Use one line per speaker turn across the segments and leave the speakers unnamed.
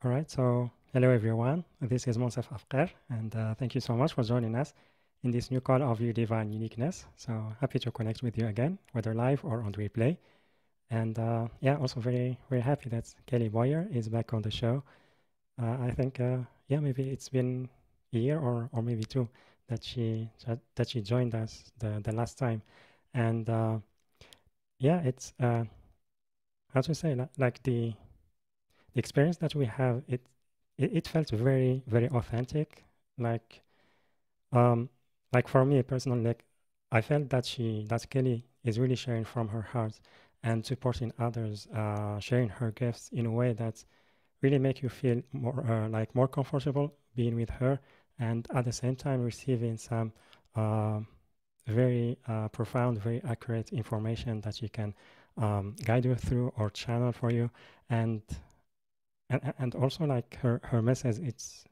All right, so hello everyone. This is Monsef Afkar, and thank you so much for joining us in this new call of your divine uniqueness. So happy to connect with you again, whether live or on replay. And yeah, also very happy that Kelly Boyer is back on the show. I think yeah, maybe it's been a year or maybe two that she joined us the last time, and yeah, it's how to say like the experience that we have it felt very authentic like um like for me personally like I felt that Kelly is really sharing from her heart and supporting others, sharing her gifts in a way that really make you feel more like more comfortable being with her, and at the same time receiving some uh, very profound, very accurate information that you can guide you through or channel for you. And and also like her message, it's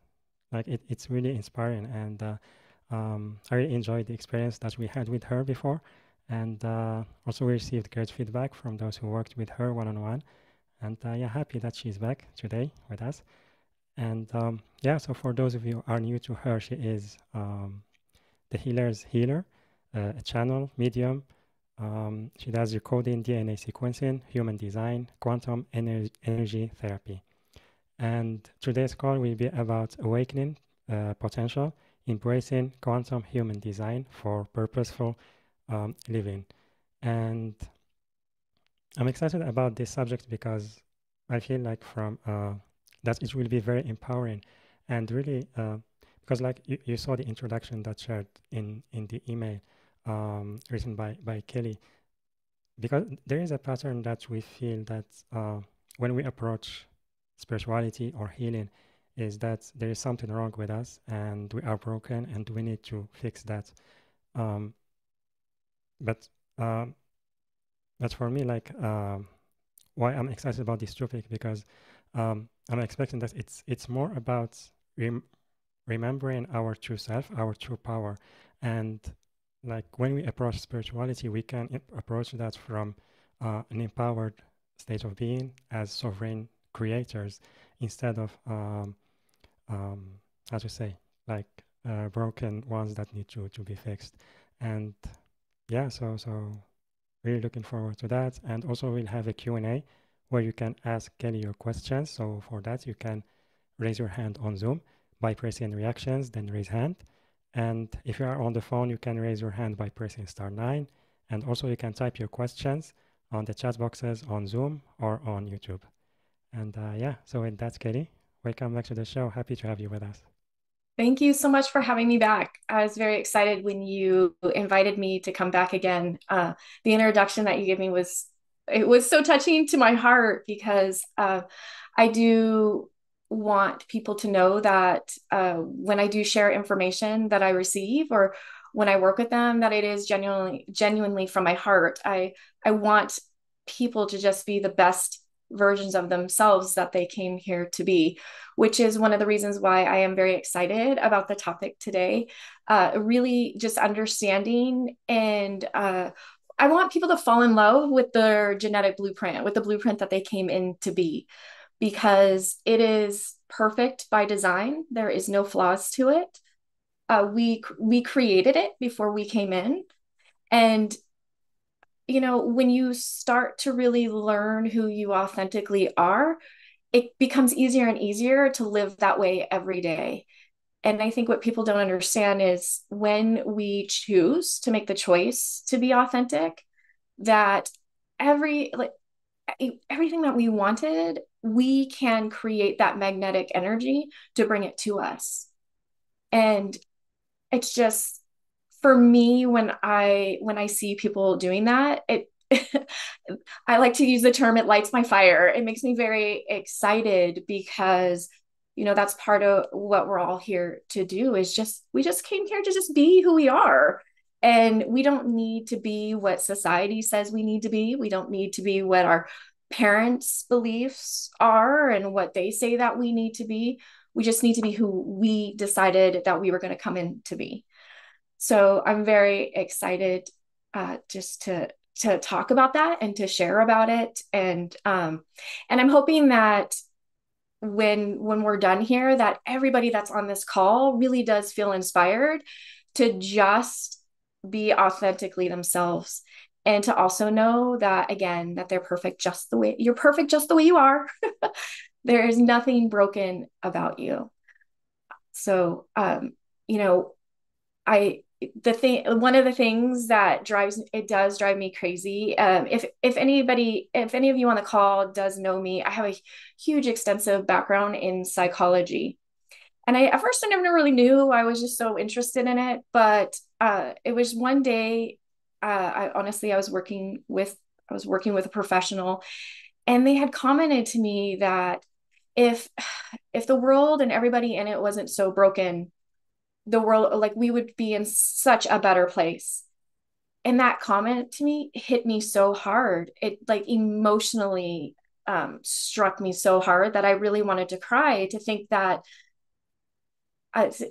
like it's really inspiring, and I really enjoyed the experience that we had with her before, and also we received great feedback from those who worked with her one-on-one, and yeah, happy that she's back today with us. And yeah, so for those of you who are new to her, she is the healer's healer, a channel medium. She does recording, DNA sequencing, human design, quantum energy therapy. And today's call will be about awakening potential, embracing quantum human design for purposeful living. And I'm excited about this subject because I feel like from that it will be very empowering and really because like you saw the introduction that shared in the email written by Kelly, because there is a pattern that we feel that when we approach spirituality or healing is that there is something wrong with us and we are broken and we need to fix that. Um, but um, but for me, like why I'm excited about this topic because I'm expecting that it's more about remembering our true self, our true power, and like when we approach spirituality, we can approach that from an empowered state of being as sovereign creators instead of um, how to say like broken ones that need to be fixed. And yeah, so really looking forward to that. And also we'll have a Q&A where you can ask Kelly your questions. So for that, you can raise your hand on Zoom by pressing reactions, then raise hand. And if you are on the phone, you can raise your hand by pressing *9. And also you can type your questions on the chat boxes on Zoom or on YouTube. And yeah, so with that, Kelly, welcome back to the show. Happy to have you with us.
Thank you so much for having me back. I was very excited when you invited me to come back again. The introduction that you gave me was so touching to my heart because I do want people to know that when I do share information that I receive or when I work with them, that it is genuinely from my heart. I want people to just be the best versions of themselves that they came here to be, which is one of the reasons why I am very excited about the topic today. Really just understanding and I want people to fall in love with their genetic blueprint, with the blueprint that they came in to be, because it is perfect by design. There is no flaws to it. We created it before we came in, and when you start to really learn who you authentically are, it becomes easier and easier to live that way every day. And I think what people don't understand is when we choose to make the choice to be authentic, that every like everything that we wanted, we can create that magnetic energy to bring it to us. And it's just for me when I see people doing that, it I like to use the term it lights my fire. It makes me very excited because that's part of what we're all here to do is just we just came here to just be who we are. And we don't need to be what society says we need to be. We don't need to be what our parents' beliefs are and what they say that we need to be. We just need to be who we decided that we were going to come in to be. So I'm very excited just to talk about that and to share about it. And I'm hoping that when we're done here, that everybody that's on this call really does feel inspired to just be authentically themselves, and to also know that, again, that they're perfect just the way you're perfect, just the way you are. There is nothing broken about you. So, you know, I the thing one of the things that does drive me crazy. If any of you on the call does know me, I have a huge extensive background in psychology. And at first I never really knew. I was just so interested in it. But it was one day, I honestly I was working with a professional, and they had commented to me that if if the world and everybody in it wasn't so broken, the world, like, we would be in such a better place. And that comment to me hit me so hard. It, like, emotionally struck me so hard that I really wanted to cry, to think that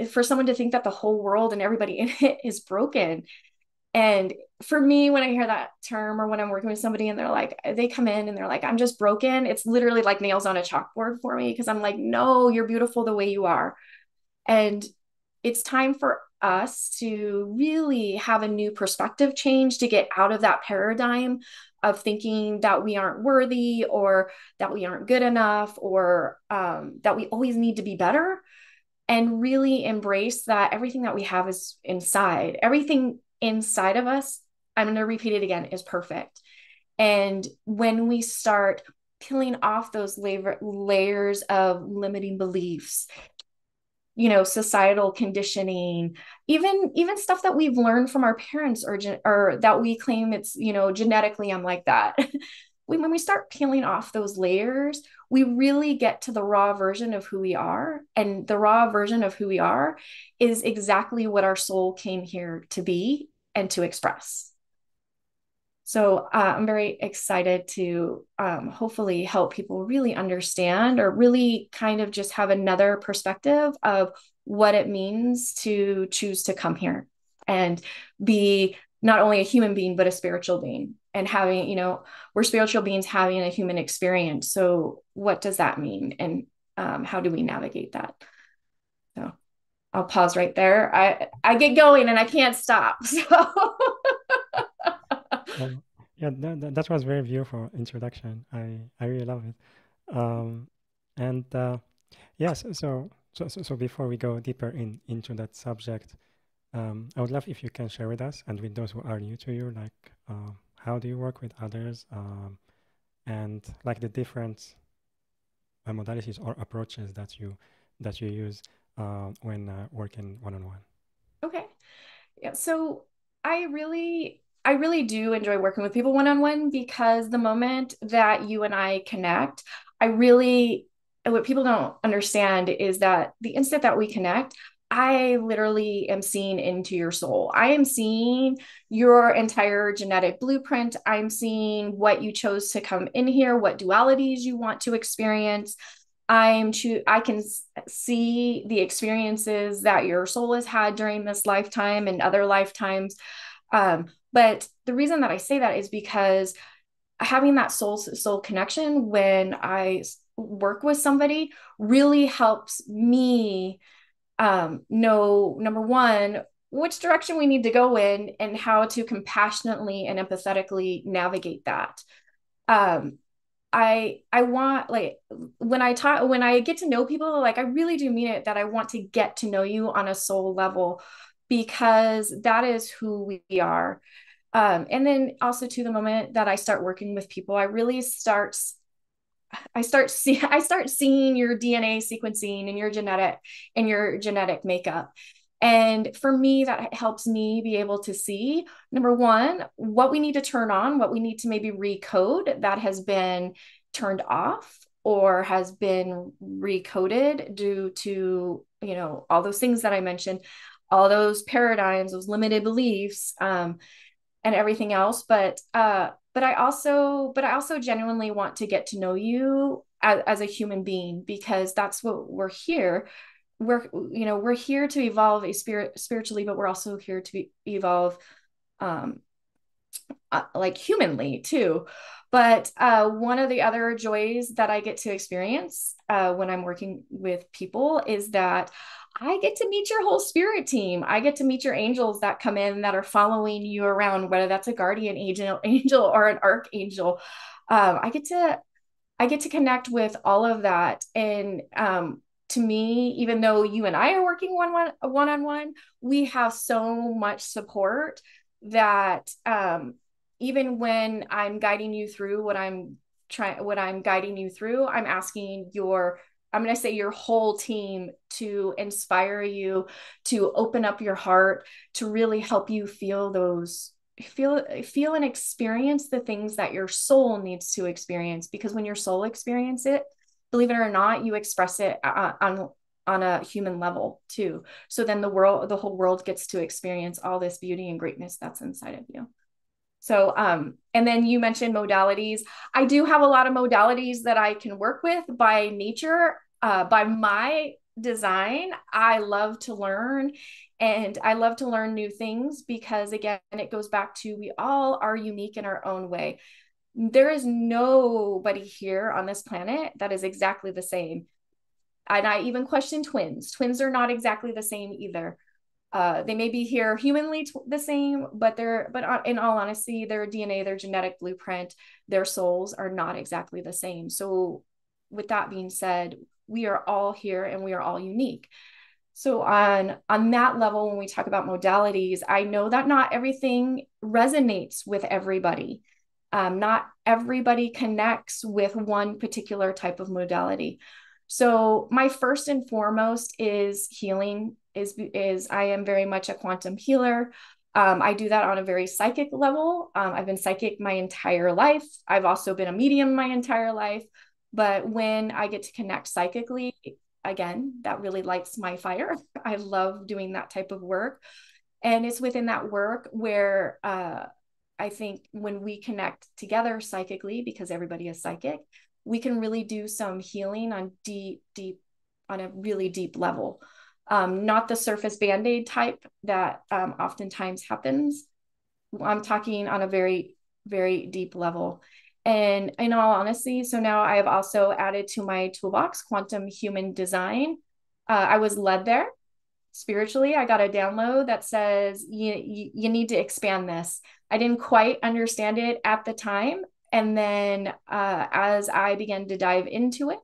for someone to think that the whole world and everybody in it is broken. And for me, when I hear that term, or when I'm working with somebody and they come in and they're like, I'm just broken, it's literally like nails on a chalkboard for me, because I'm like, no, you're beautiful the way you are. And it's time for us to really have a new perspective change, to get out of that paradigm of thinking that we aren't worthy, or that we aren't good enough, or that we always need to be better, and really embrace that everything that we have is inside. Everything inside of us, I'm going to repeat it again, is perfect. And when we start peeling off those layers of limiting beliefs, societal conditioning, even stuff that we've learned from our parents, or that we claim it's, genetically I'm like that. When we start peeling off those layers, we really get to the raw version of who we are. And the raw version of who we are is exactly what our soul came here to be and to express. So I'm very excited to hopefully help people really understand, or really kind of just have another perspective of what it means to choose to come here and be not only a human being, but a spiritual being. And having, we're spiritual beings having a human experience. So what does that mean? And how do we navigate that? So I'll pause right there. I get going and I can't stop. So
Well, yeah, that was very beautiful introduction. I really love it. Um, and yes, so before we go deeper into that subject, I would love if you can share with us and with those who are new to you, like how do you work with others, and like the different modalities or approaches that you use when working one on one.
okay. Yeah, so I really do enjoy working with people one on one, because the moment that you and I connect, I really what people don't understand is that the instant that we connect, I literally am seeing into your soul. I am seeing your entire genetic blueprint. I'm seeing what you chose to come in here, what dualities you want to experience. I can see the experiences that your soul has had during this lifetime and other lifetimes. But the reason that I say that is because having that soul connection when I work with somebody really helps me know, number one, which direction we need to go in, and how to compassionately and empathetically navigate that. Um, I want, like, when I get to know people, like, I really do mean it, that I want to get to know you on a soul level, because that is who we are. And then also, to the moment that I start working with people, I start seeing your DNA sequencing and your genetic makeup. And for me, that helps me be able to see, number one, what we need to turn on, what we need to maybe recode that has been turned off or has been recoded due to, all those things that I mentioned, all those paradigms, those limited beliefs, and everything else. But I also genuinely want to get to know you as a human being, because that's what we're here. We're here to evolve spiritually, but we're also here to evolve, um, like humanly too. But one of the other joys that I get to experience when I'm working with people is that I get to meet your whole spirit team. I get to meet your angels that come in that are following you around, whether that's a guardian angel or an archangel. I get to connect with all of that. And to me, even though you and I are working one on one, we have so much support that even when I'm guiding you through what I'm guiding you through, I'm asking I'm going to say your whole team to inspire you, to open up your heart, to really help you feel and experience the things that your soul needs to experience, because when your soul experience it, believe it or not, you express it on a human level too. So then the whole world gets to experience all this beauty and greatness that's inside of you. So and then you mentioned modalities. I do have a lot of modalities that I can work with by nature. By my design, I love to learn, and I love to learn new things because, again, it goes back to we all are unique in our own way. There is nobody here on this planet that is exactly the same. And I even question twins. Twins are not exactly the same either. They may be here humanly the same, but in all honesty, their DNA, their genetic blueprint, their souls are not exactly the same. So with that being said, we are all here and we are all unique. So on that level, when we talk about modalities, I know that not everything resonates with everybody. Not everybody connects with one particular type of modality. So my first and foremost is healing. Is I am very much a quantum healer. I do that on a very psychic level. I've been psychic my entire life. I've also been a medium my entire life. But when I get to connect psychically, again, that really lights my fire. I love doing that type of work. And it's within that work where I think when we connect together psychically, because everybody is psychic, we can really do some healing on a really deep level. Not the surface band-aid type that oftentimes happens. I'm talking on a very, very deep level. And in all honesty, so now I have also added to my toolbox quantum human design. I was led there spiritually. I got a download that says you need to expand this. I didn't quite understand it at the time. And then as I began to dive into it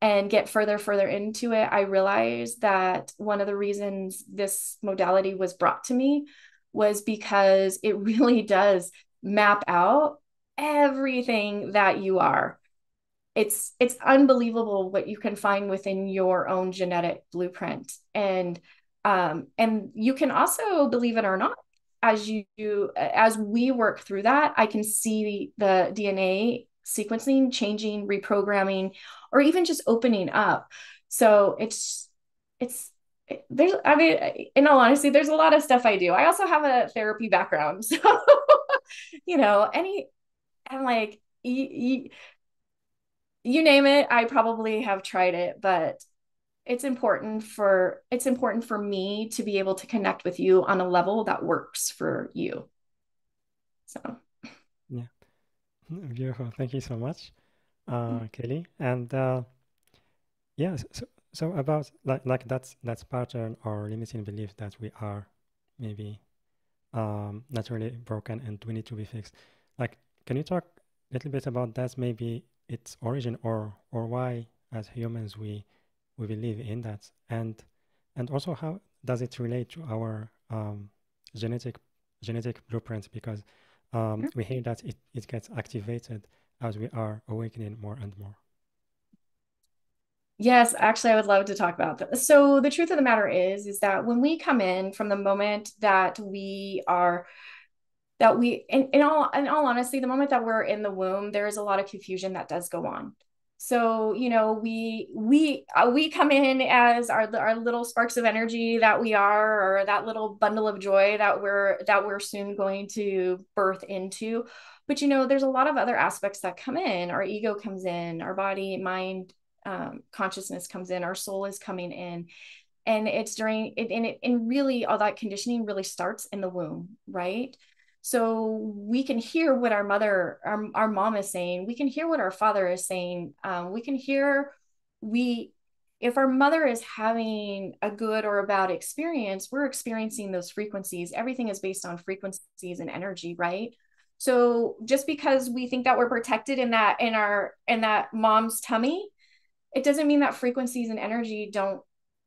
and get further into it, I realized that one of the reasons this modality was brought to me was because it really does map out everything that you are. It's unbelievable what you can find within your own genetic blueprint. And you can also, believe it or not, as we work through that, I can see the DNA sequencing changing, reprogramming, or even just opening up. So it's there's, I mean, in all honesty, there's a lot of stuff I do. I also have a therapy background. So I'm like, you name it, I probably have tried it. But it's important for me to be able to connect with you on a level that works for you. So
Yeah, beautiful. Thank you so much, Kelly. And yeah, so about like that's pattern or limiting belief that we are maybe naturally broken and we need to be fixed. Like, can you talk a little bit about that? Maybe its origin or why as humans we believe in that, and also how does it relate to our genetic blueprints? Because we hear that it gets activated as we are awakening more and more.
yes, actually, I would love to talk about this. So the truth of the matter is that when we come in, from the moment that in all honesty, the moment that we're in the womb, there is a lot of confusion that does go on. So we come in as our little sparks of energy that we are, or that little bundle of joy that we're soon going to birth into. But there's a lot of other aspects that come in. Our ego comes in, our body, mind, consciousness comes in, our soul is coming in. And it's during it, and really all that conditioning really starts in the womb, right? So we can hear what our mother, our mom is saying. We can hear what our father is saying. We can hear, we, if our mother is having a good or a bad experience, we're experiencing those frequencies. Everything is based on frequencies and energy, right? So just because we think that we're protected in that mom's tummy, it doesn't mean that frequencies and energy don't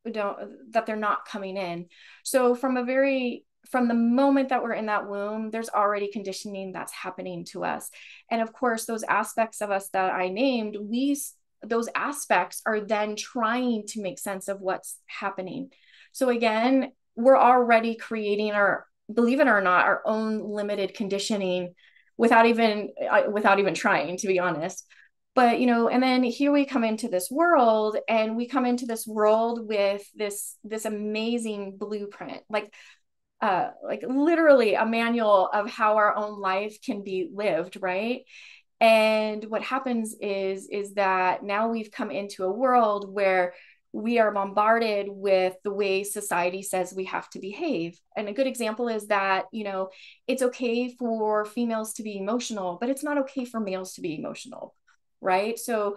that they're not coming in. So from the moment that we're in that womb, there's already conditioning that's happening to us. And of course, those aspects of us that I named, those aspects are then trying to make sense of what's happening. So again, we're already creating our, believe it or not, our own limited conditioning without even trying, to be honest. But and then here we come into this world, and we come into this world with this amazing blueprint, like literally a manual of how our own life can be lived, right? And what happens is that now we've come into a world where we are bombarded with the way society says we have to behave. And a good example is that, it's okay for females to be emotional, but it's not okay for males to be emotional, right? So,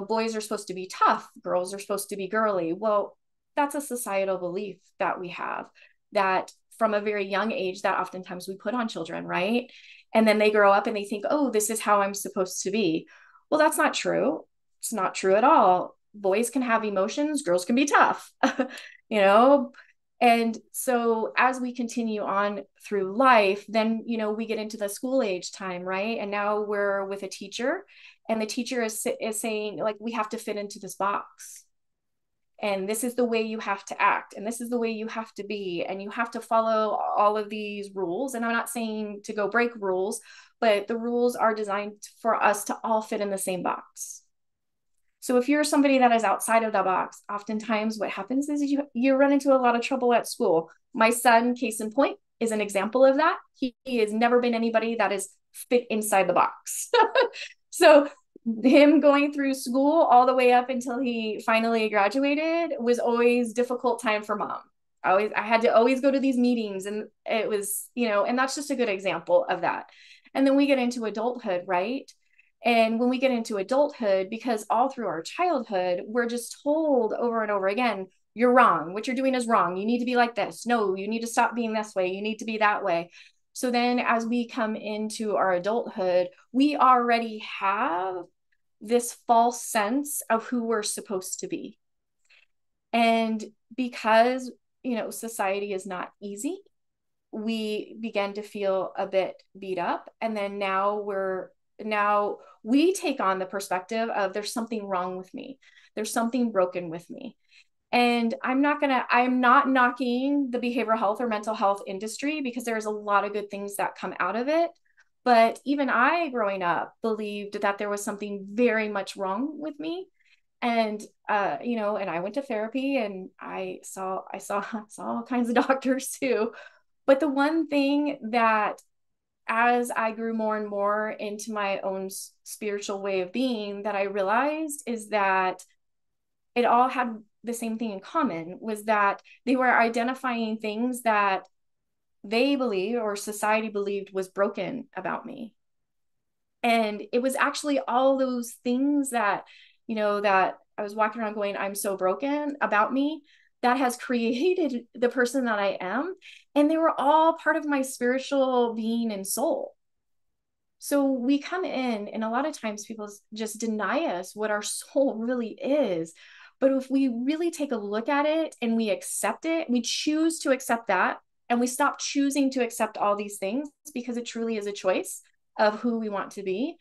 boys are supposed to be tough, girls are supposed to be girly. Well, that's a societal belief that we have, that from a very young age, that oftentimes we put on children, right? And then they grow up and they think, oh, this is how I'm supposed to be. Well, that's not true. It's not true at all. Boys can have emotions, girls can be tough, you know? And so as we continue on through life, then, we get into the school age time, right? And now we're with a teacher, and the teacher is saying, like, we have to fit into this box. And this is the way you have to act, and this is the way you have to be, and you have to follow all of these rules. And I'm not saying to go break rules, but the rules are designed for us to all fit in the same box. So if you're somebody that is outside of the box, oftentimes what happens is you run into a lot of trouble at school. My son, case in point, is an example of that. He has never been anybody that is fit inside the box. So him going through school all the way up until he finally graduated was always difficult time for mom. I had to always go to these meetings, and it was, and that's just a good example of that. And then we get into adulthood, right? And when we get into adulthood, because all through our childhood, we're just told over and over again, you're wrong. What you're doing is wrong. You need to be like this. No, you need to stop being this way. You need to be that way. So then as we come into our adulthood, we already have this false sense of who we're supposed to be. And because, society is not easy, we began to feel a bit beat up. And then now we take on the perspective of there's something wrong with me. There's something broken with me. And I'm not knocking the behavioral health or mental health industry, because there's a lot of good things that come out of it. But even I, growing up, believed that there was something very much wrong with me. And and I went to therapy, and I saw all kinds of doctors too. But the one thing that, as I grew more and more into my own spiritual way of being, that I realized is that it all had the same thing in common, was that they were identifying things that they believe or society believed was broken about me. And it was actually all those things that, that I was walking around going, I'm so broken about me, that has created the person that I am. And they were all part of my spiritual being and soul. So we come in, and a lot of times people just deny us what our soul really is. But if we really take a look at it and we accept it, we choose to accept that, and we stop choosing to accept all these things, because it truly is a choice of who we want to be.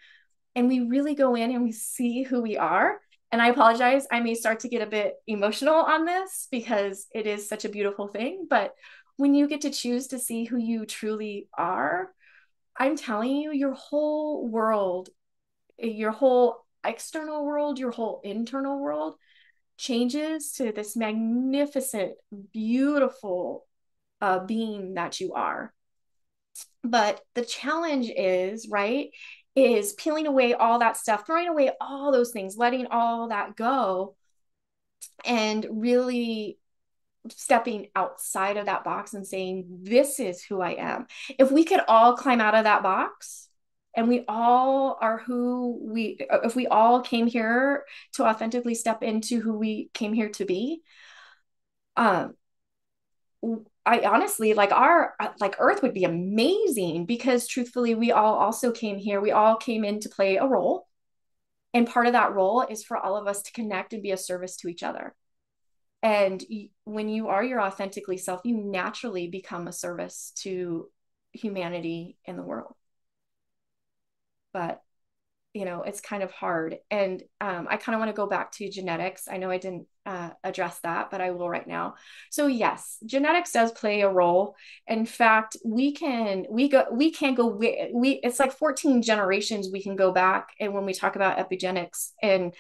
And we really go in and we see who we are. And I apologize, I may start to get a bit emotional on this because it is such a beautiful thing. But when you get to choose to see who you truly are, I'm telling you, your whole world, your whole external world, your whole internal world changes to this magnificent, beautiful being that you are. But the challenge is, right, is peeling away all that stuff, throwing away all those things, letting all that go, and really stepping outside of that box and saying, this is who I am. If we could all climb out of that box and we all are who we, if we all came here to authentically step into who we came here to be, um, I honestly like our like Earth would be amazing because truthfully, we all also came here. We all came in to play a role. And part of that role is for all of us to connect and be a service to each other. And when you are your authentically self, you naturally become a service to humanity in the world. But it's kind of hard. And I kind of want to go back to genetics. I know I didn't address that, but I will right now. So yes, genetics does play a role. In fact, we can go it's like 14 generations we can go back. And when we talk about epigenetics and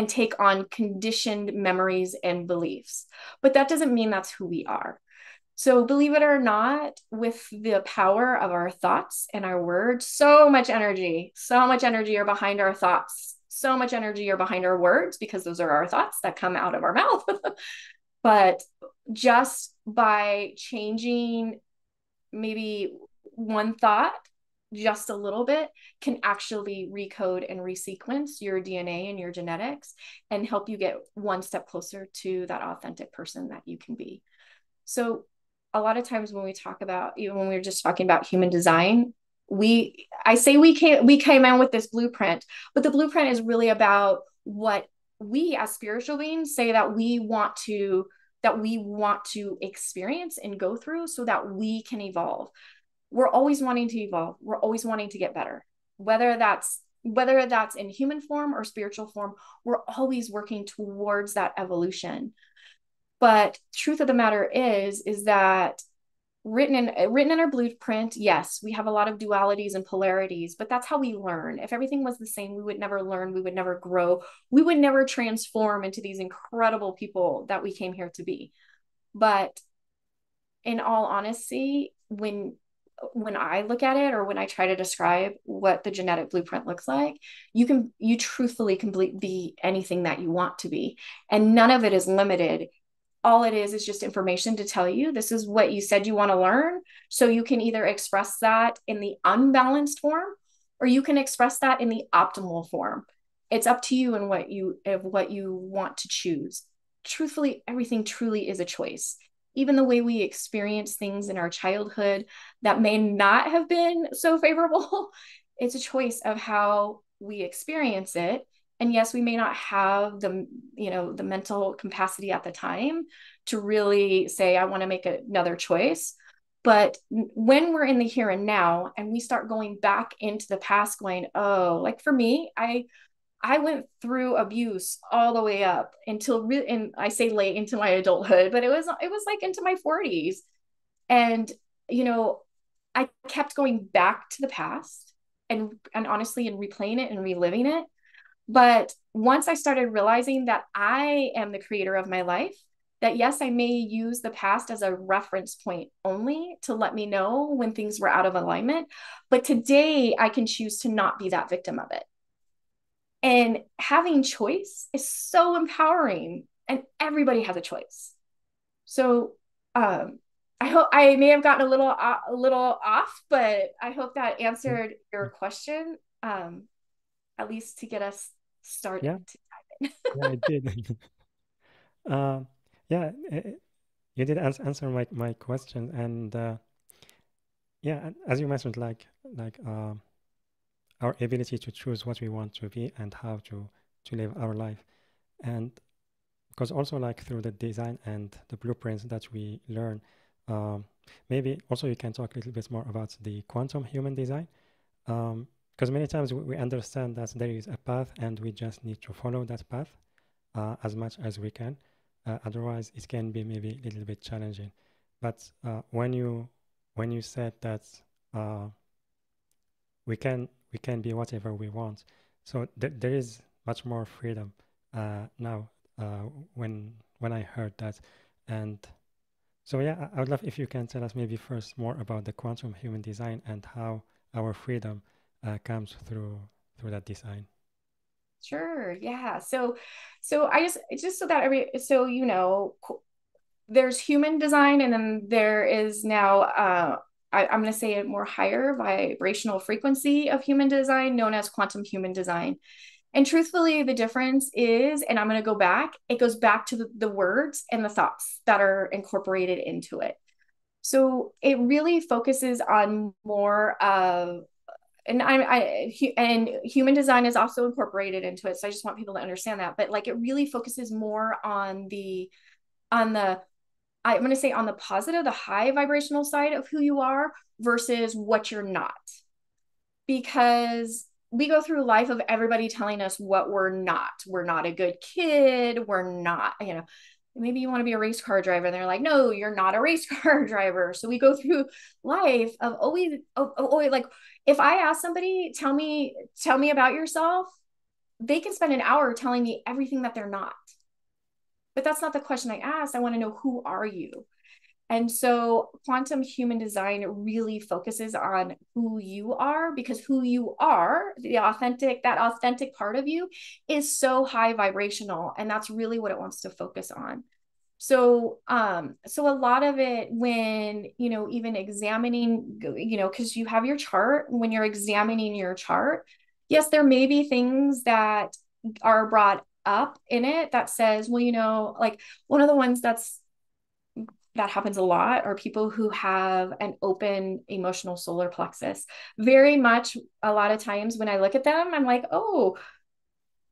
take on conditioned memories and beliefs, but that doesn't mean that's who we are. So, believe it or not, with the power of our thoughts and our words, so much energy are behind our thoughts, so much energy are behind our words because those are our thoughts that come out of our mouth. But just by changing maybe one thought just a little bit can actually recode and resequence your DNA and your genetics and help you get one step closer to that authentic person that you can be. So a lot of times when we talk about, even when we were just talking about human design, I say we came in with this blueprint, but the blueprint is really about what we as spiritual beings say that we want to experience and go through so that we can evolve. We're always wanting to evolve. We're always wanting to get better. Whether that's in human form or spiritual form, we're always working towards that evolution. But truth of the matter is that written in our blueprint, yes, we have a lot of dualities and polarities, but that's how we learn. If everything was the same, we would never learn, we would never grow, we would never transform into these incredible people that we came here to be. But in all honesty, when I look at it or when I try to describe what the genetic blueprint looks like, you truthfully can be anything that you want to be. And none of it is limited. All it is just information to tell you this is what you said you want to learn. So you can either express that in the unbalanced form or you can express that in the optimal form. It's up to you and what you want to choose. Truthfully, everything truly is a choice. Even the way we experience things in our childhood that may not have been so favorable, it's a choice of how we experience it. And yes, we may not have the mental capacity at the time to really say, I want to make another choice. But when we're in the here and now and we start going back into the past, going, oh, like for me, I went through abuse all the way up until really, and I say late into my adulthood, but it was like into my 40s. And I kept going back to the past and honestly and replaying it and reliving it. But once I started realizing that I am the creator of my life, that yes, I may use the past as a reference point only to let me know when things were out of alignment. But today I can choose to not be that victim of it. And having choice is so empowering, and everybody has a choice. So, I hope I may have gotten a little off, but I hope that
Yeah,
answered your question, at least to get us started
yeah,
to dive
yeah, it did. Uh, yeah, you did answer my question, and yeah, as you mentioned, like our ability to choose what we want to be and how to live our life, and because also like through the design and the blueprints that we learn, um, maybe also you can talk a little bit more about the quantum human design, because many times we understand that there is a path and we just need to follow that path as much as we can. Otherwise, it can be maybe a little bit challenging. But when you said that uh, we can be whatever we want, so there is much more freedom now when I heard that, and so yeah, I would love if you can tell us maybe first more about the quantum human design and how our freedom comes through that design.
Sure. Yeah. So I just so that there's human design, and then there is now I'm going to say a more higher vibrational frequency of human design known as quantum human design. And truthfully, the difference is, and I'm going to go back, it goes back to the words and the thoughts that are incorporated into it. So it really focuses on more of, and human design is also incorporated into it. So I just want people to understand that. But like it really focuses more on the I'm going to say on the positive, the high vibrational side of who you are versus what you're not. Because we go through life of everybody telling us what we're not. We're not a good kid. We're not, maybe you want to be a race car driver. And they're like, no, you're not a race car driver. So we go through life of always like, if I ask somebody, tell me about yourself, they can spend an hour telling me everything that they're not. But that's not the question I asked. I want to know, who are you? And so quantum human design really focuses on who you are, because who you are, that authentic part of you is so high vibrational. And that's really what it wants to focus on. So a lot of it when, even examining, because you have your chart, when you're examining your chart, yes, there may be things that are brought up in it that says, well, like one of the ones that happens a lot are people who have an open emotional solar plexus. Very much a lot of times when I look at them, I'm like, oh,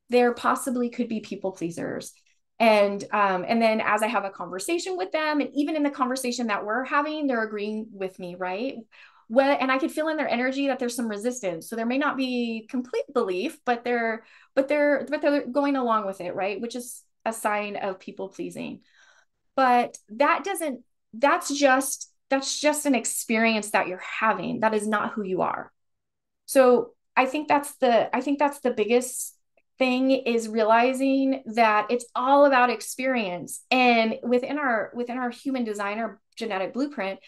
there possibly could be people pleasers. And then as I have a conversation with them, and even in the conversation that we're having, they're agreeing with me, right? Well, and I could feel in their energy that there's some resistance. So there may not be complete belief, but they're going along with it, right? Which is a sign of people pleasing. But that's just an experience that you're having. That is not who you are. So I think that's the biggest thing, is realizing that it's all about experience. And within our human design or genetic blueprint,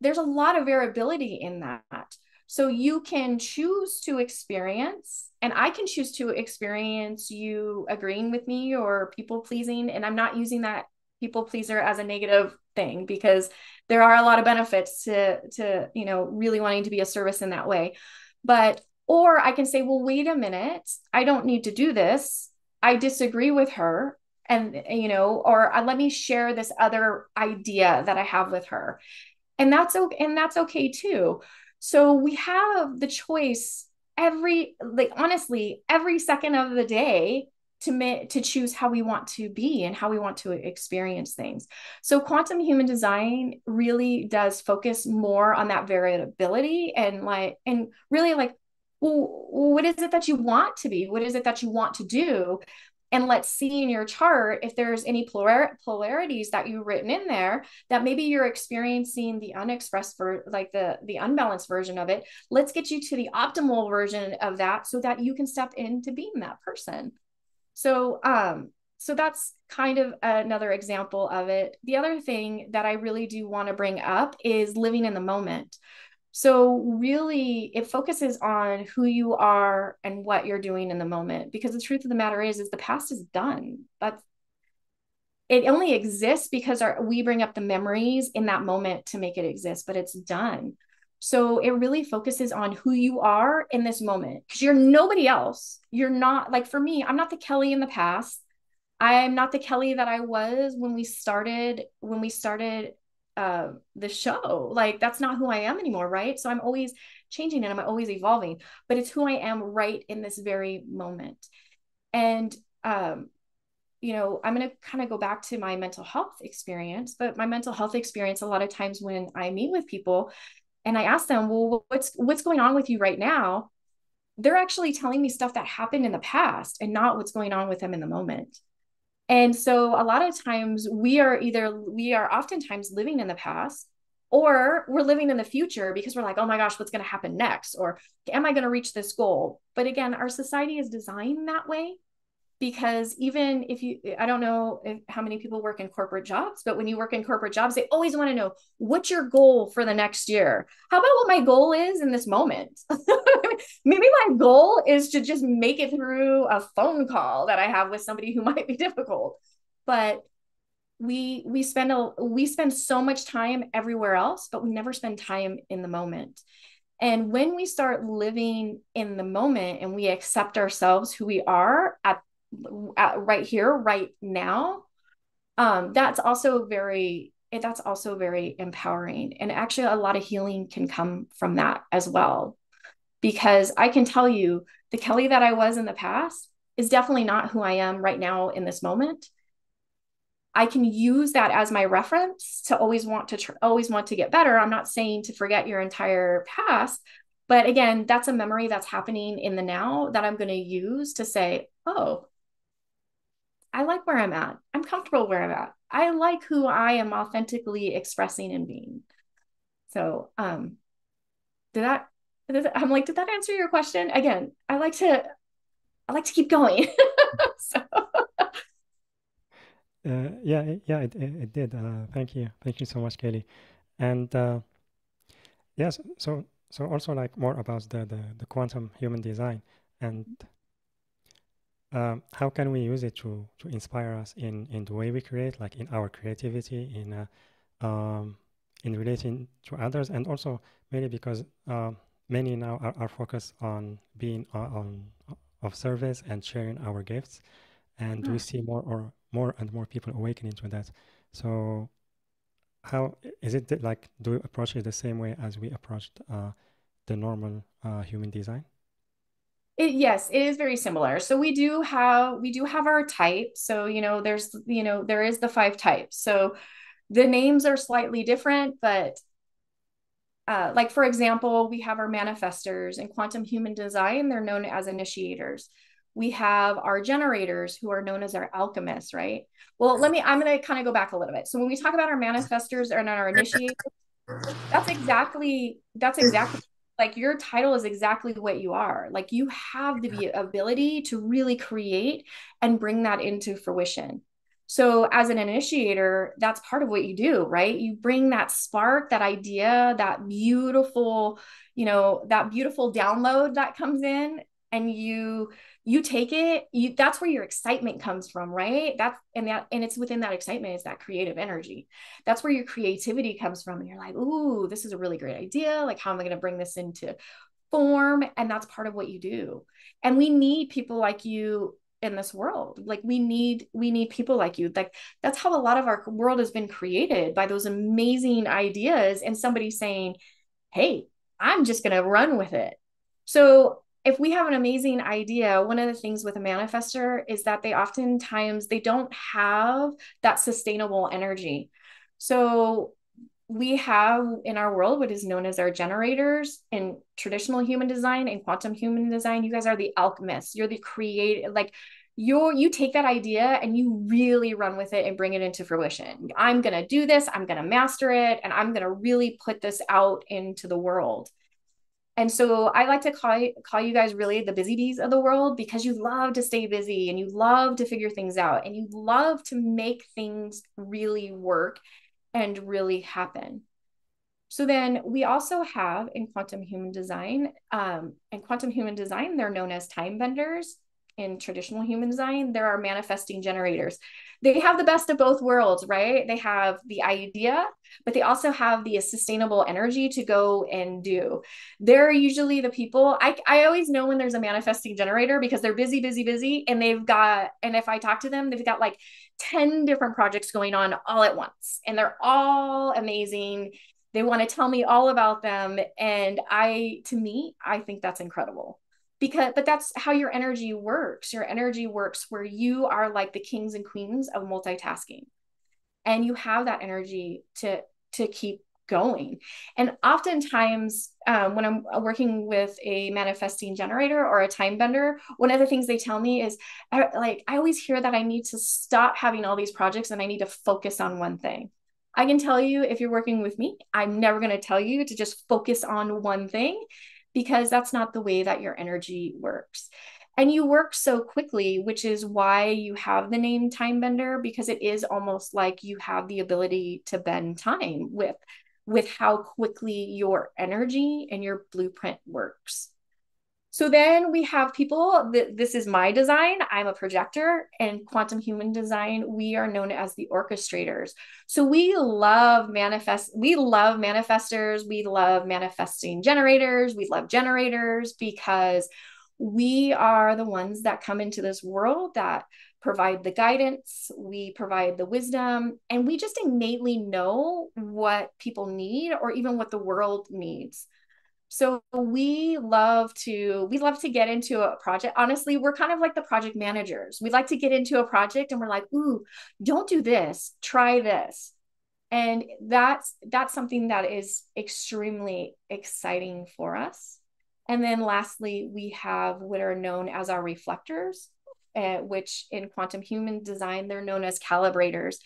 there's a lot of variability in that. So you can choose to experience, and I can choose to experience you agreeing with me or people pleasing. And I'm not using that people pleaser as a negative thing, because there are a lot of benefits to really wanting to be a service in that way. But or I can say, well, wait a minute, I don't need to do this. I disagree with her. And, or let me share this other idea that I have with her. And that's okay. And that's okay too. So we have the choice honestly, every second of the day to choose how we want to be and how we want to experience things. So quantum human design really does focus more on that variability, and really like, well, what is it that you want to be? What is it that you want to do? And let's see in your chart if there's any polarities that you've written in there that maybe you're experiencing the unexpressed like the unbalanced version of it. Let's get you to the optimal version of that so that you can step into being that person. So that's kind of another example of it. The other thing that I really do want to bring up is living in the moment. So really it focuses on who you are and what you're doing in the moment, because the truth of the matter is the past is done. That's it only exists because we bring up the memories in that moment to make it exist, but it's done. So it really focuses on who you are in this moment, because you're nobody else. You're not, like, for me, I'm not the Kelly in the past. I'm not the Kelly that I was when we started the show. Like, that's not who I am anymore, right? So I'm always changing and I'm always evolving, but it's who I am right in this very moment. And I'm going to kind of go back to my mental health experience, but my mental health experience, a lot of times when I meet with people and I ask them, well, what's going on with you right now? They're actually telling me stuff that happened in the past and not what's going on with them in the moment. And so a lot of times we are oftentimes living in the past, or we're living in the future because we're like, oh my gosh, what's going to happen next? Or am I going to reach this goal? But again, our society is designed that way, because even I don't know how many people work in corporate jobs, but when you work in corporate jobs, they always want to know, what's your goal for the next year? How about what my goal is in this moment? Maybe my goal is to just make it through a phone call that I have with somebody who might be difficult. But we spend so much time everywhere else, but we never spend time in the moment. And when we start living in the moment and we accept ourselves who we are at right here, right now, that's also very empowering. And actually, a lot of healing can come from that as well. Because I can tell you, the Kelly that I was in the past is definitely not who I am right now in this moment. I can use that as my reference to always want to get better. I'm not saying to forget your entire past, but again, that's a memory that's happening in the now that I'm going to use to say, oh, I like where I'm at. I'm comfortable where I'm at. I like who I am authentically expressing and being. So, did that, I'm like, did that answer your question? Again, I like to keep going. So,
Yeah, it did. Thank you so much, Kelly. And yes, so also like more about the quantum human design and how can we use it to inspire us in the way we create, like in our creativity, in relating to others, and also mainly because many now are focused on being of service and sharing our gifts, and we see more and more people awakening to that. So how is it that, like, do we approach it the same way as we approached the normal human design?
yes, it is very similar. So we do have our type. So, there is the five types. So the names are slightly different, but like for example, we have our manifestors in quantum human design, they're known as initiators. We have our generators who are known as our alchemists, right? Well, I'm going to kind of go back a little bit. So when we talk about our manifestors and our initiators, that's exactly like your title is exactly what you are. Like you have the ability to really create and bring that into fruition. So as an initiator, that's part of what you do, right? You bring that spark, that idea, that beautiful download that comes in, and you take it, that's where your excitement comes from, right? And it's within that excitement is that creative energy. That's where your creativity comes from. And you're like, ooh, this is a really great idea. Like, how am I going to bring this into form? And that's part of what you do. And we need people like you in this world. Like we need people like you. Like that's how a lot of our world has been created, by those amazing ideas and somebody saying, hey, I'm just going to run with it. So if we have an amazing idea, one of the things with a manifester is that they don't have that sustainable energy. So we have in our world what is known as our generators in traditional human design and quantum human design. You guys are the alchemists. You're the creative, like you take that idea and you really run with it and bring it into fruition. I'm going to do this, I'm going to master it, and I'm going to really put this out into the world. And so I like to call you guys really the busy bees of the world, because you love to stay busy and you love to figure things out and you love to make things really work and really happen. So then we also have in quantum human design, they're known as time benders. In traditional human design, there are manifesting generators. They have the best of both worlds, right? They have the idea, but they also have the sustainable energy to go and do. They're usually the people I always know when there's a manifesting generator, because they're busy, busy, busy. And if I talk to them, they've got like 10 different projects going on all at once, and they're all amazing. They want to tell me all about them. And to me, I think that's incredible, but that's how your energy works. Your energy works where you are like the kings and queens of multitasking, and you have that energy to keep going. And oftentimes, when I'm working with a manifesting generator or a time bender, one of the things they tell me is, I always hear that I need to stop having all these projects and I need to focus on one thing. I can tell you, if you're working with me, I'm never going to tell you to just focus on one thing, because that's not the way that your energy works. And you work so quickly, which is why you have the name time bender, because it is almost like you have the ability to bend time with how quickly your energy and your blueprint works. So then we have people that this is my design. I'm a projector, and quantum human design, we are known as the orchestrators. So we love manifestors, we love manifesting generators, we love generators because we are the ones that come into this world that provide the guidance, we provide the wisdom, and we just innately know what people need or even what the world needs. So we love to get into a project. Honestly, we're kind of like the project managers. We like to get into a project and we're like, "Ooh, don't do this. Try this." And that's something that is extremely exciting for us. And then lastly, we have what are known as our reflectors, which in quantum human design, they're known as calibrators.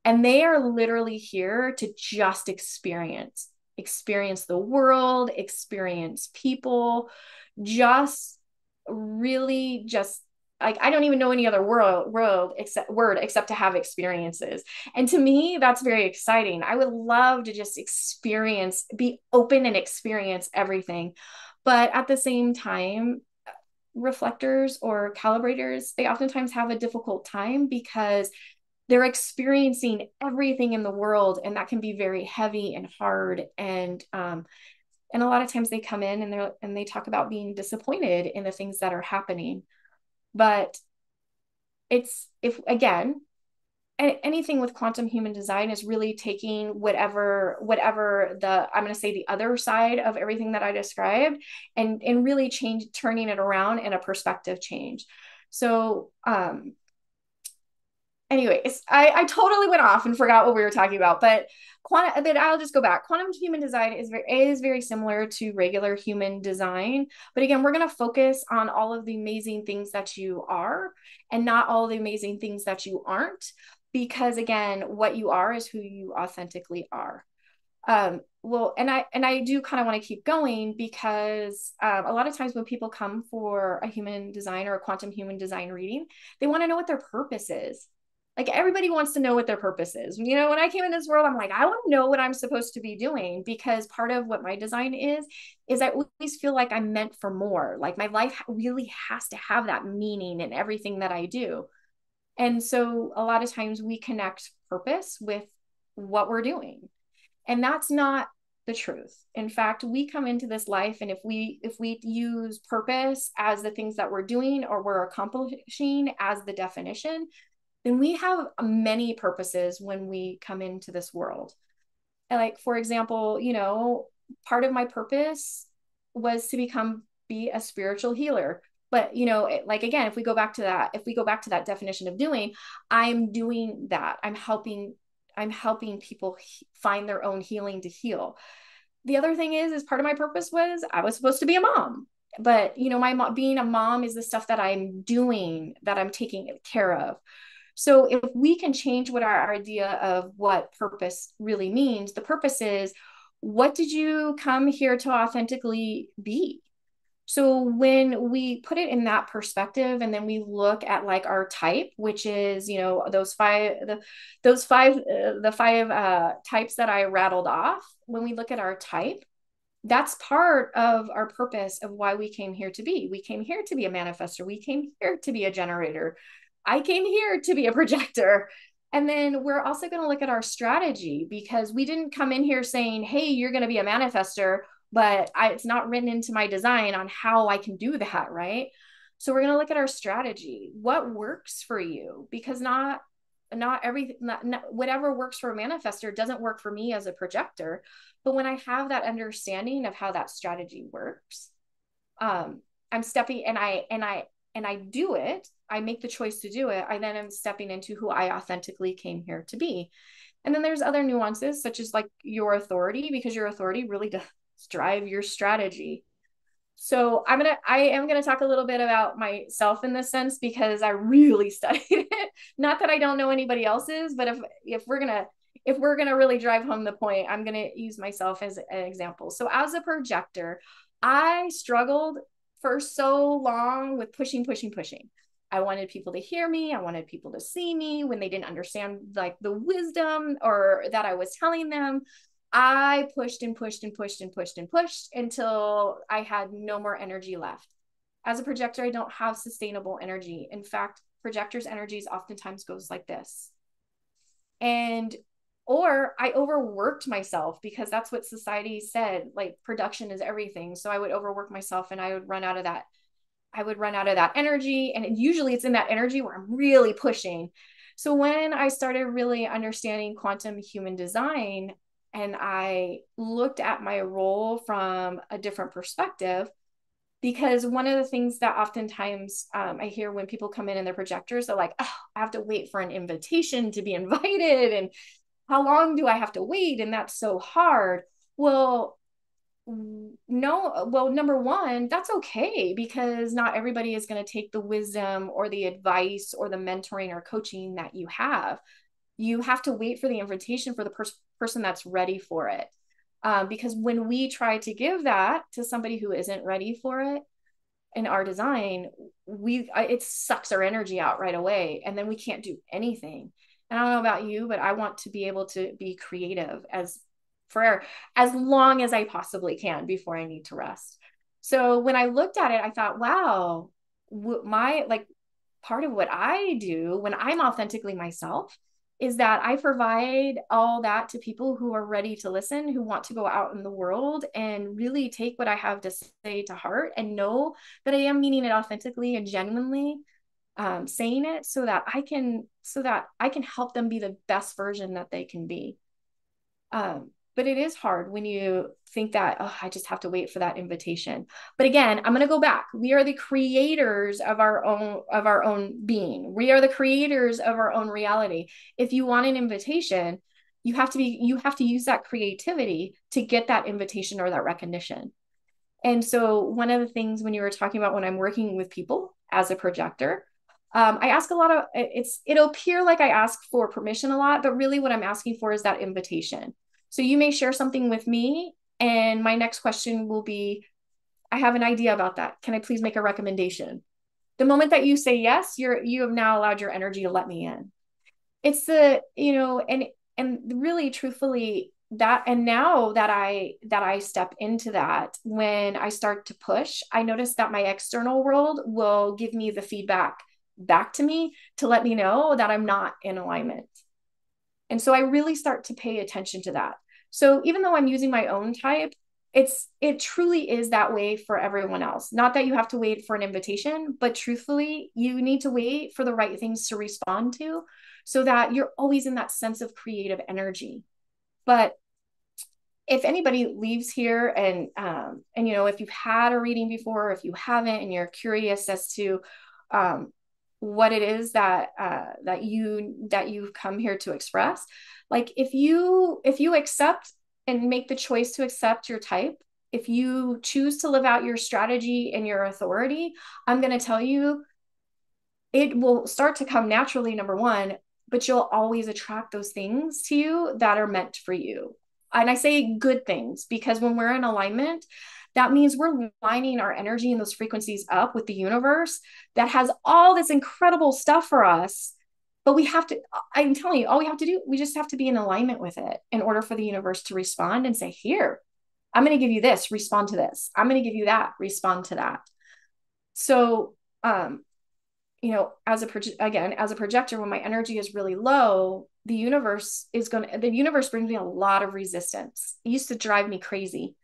And they are literally here to just experience the world, experience people, just really just like I don't even know any other word except to have experiences. And to me, that's very exciting. I would love to just experience, be open and experience everything. But at the same time, reflectors or calibrators, they oftentimes have a difficult time because they're experiencing everything in the world, and that can be very heavy and hard. And a lot of times they come in and they talk about being disappointed in the things that are happening. But it's if again anything with quantum human design is really taking whatever the I'm going to say the other side of everything that I described, and really turning it around in a perspective change. So anyways, I totally went off and forgot what we were talking about, but I'll just go back. Quantum human design is very similar to regular human design, but again, we're going to focus on all of the amazing things that you are, and not all the amazing things that you aren't, because again, what you are is who you authentically are. Well, and I do kind of want to keep going because a lot of times when people come for a human design or a quantum human design reading, they want to know what their purpose is. Like everybody wants to know what their purpose is. You know, when I came in this world, I'm like, I want to know what I'm supposed to be doing, because part of what my design is I always feel like I'm meant for more. Like my life really has to have that meaning in everything that I do. And so a lot of times we connect purpose with what we're doing. And that's not the truth. In fact, we come into this life, and if we use purpose as the things that we're doing or we're accomplishing as the definition, then we have many purposes when we come into this world. And like, for example, part of my purpose was to be a spiritual healer. But, like, again, if we go back to that definition of doing, I'm doing that. I'm helping people find their own healing to heal. The other thing is part of my purpose was I was supposed to be a mom. But, being a mom is the stuff that I'm doing, that I'm taking care of. So if we can change what our idea of what purpose really means, the purpose is, what did you come here to authentically be? So when we put it in that perspective, and then we look at like our type, which is, the five types that I rattled off. When we look at our type, that's part of our purpose of why we came here to be. We came here to be a manifestor. We came here to be a generator. I came here to be a projector. And then we're also going to look at our strategy, because we didn't come in here saying, hey, you're going to be a manifestor, but it's not written into my design on how I can do that, right? So we're going to look at our strategy. What works for you? Because not everything, whatever works for a manifestor doesn't work for me as a projector. But when I have that understanding of how that strategy works, I'm stepping and I do it. I make the choice to do it. I then am stepping into who I authentically came here to be. And then there's other nuances, such as like your authority, because your authority really does drive your strategy. So I am gonna talk a little bit about myself in this sense, because I really studied it. Not that I don't know anybody else's, but if we're gonna really drive home the point, I'm gonna use myself as an example. So as a projector, I struggled for so long with pushing, pushing, pushing. I wanted people to hear me. I wanted people to see me when they didn't understand like the wisdom or that I was telling them. I pushed and pushed and pushed and pushed and pushed until I had no more energy left. As a projector, I don't have sustainable energy. In fact, projectors' energies oftentimes goes like this. And or I overworked myself because that's what society said, like production is everything. So I would overwork myself and I would run out of that. I would run out of that energy. And usually it's in that energy where I'm really pushing. So when I started really understanding quantum human design and I looked at my role from a different perspective, because one of the things that oftentimes I hear when people come in and they're projectors, they're like, oh, I have to wait for an invitation to be invited. And how long do I have to wait? And that's so hard. Well, no, well, number one, that's okay because not everybody is going to take the wisdom or the advice or the mentoring or coaching that you have. You have to wait for the invitation for the person that's ready for it. Because when we try to give that to somebody who isn't ready for it in our design, it sucks our energy out right away, and then we can't do anything. And I don't know about you, but I want to be able to be creative for as long as I possibly can before I need to rest. So when I looked at it, I thought, wow, my like part of what I do when I'm authentically myself is that I provide all that to people who are ready to listen, who want to go out in the world and really take what I have to say to heart and know that I am meaning it authentically and genuinely, saying it so that I can help them be the best version that they can be. But it is hard when you think that, oh, I just have to wait for that invitation. But again, I'm going to go back. We are the creators of our own being. We are the creators of our own reality. If you want an invitation, you have to use that creativity to get that invitation or that recognition. And so one of the things when you were talking about when I'm working with people as a projector, I ask a lot of it'll appear like I ask for permission a lot, but really what I'm asking for is that invitation. So you may share something with me, and my next question will be, I have an idea about that. Can I please make a recommendation? The moment that you say yes, you have now allowed your energy to let me in. It's and really truthfully that, and now that I step into that, when I start to push, I notice that my external world will give me the feedback back to me to let me know that I'm not in alignment. And so I really start to pay attention to that. So even though I'm using my own type, it truly is that way for everyone else. Not that you have to wait for an invitation, but truthfully, you need to wait for the right things to respond to so that you're always in that sense of creative energy. But if anybody leaves here and if you've had a reading before, if you haven't, and you're curious as to what it is that you've come here to express, like if you accept and make the choice to accept your type, if you choose to live out your strategy and your authority, I'm going to tell you it will start to come naturally, number one, but you'll always attract those things to you that are meant for you. And I say good things because when we're in alignment, that means we're lining our energy and those frequencies up with the universe that has all this incredible stuff for us. But I'm telling you, all we have to do, we just have to be in alignment with it in order for the universe to respond and say, here, I'm going to give you this, respond to this. I'm going to give you that, respond to that. So, as a projector, when my energy is really low, the universe brings me a lot of resistance. It used to drive me crazy,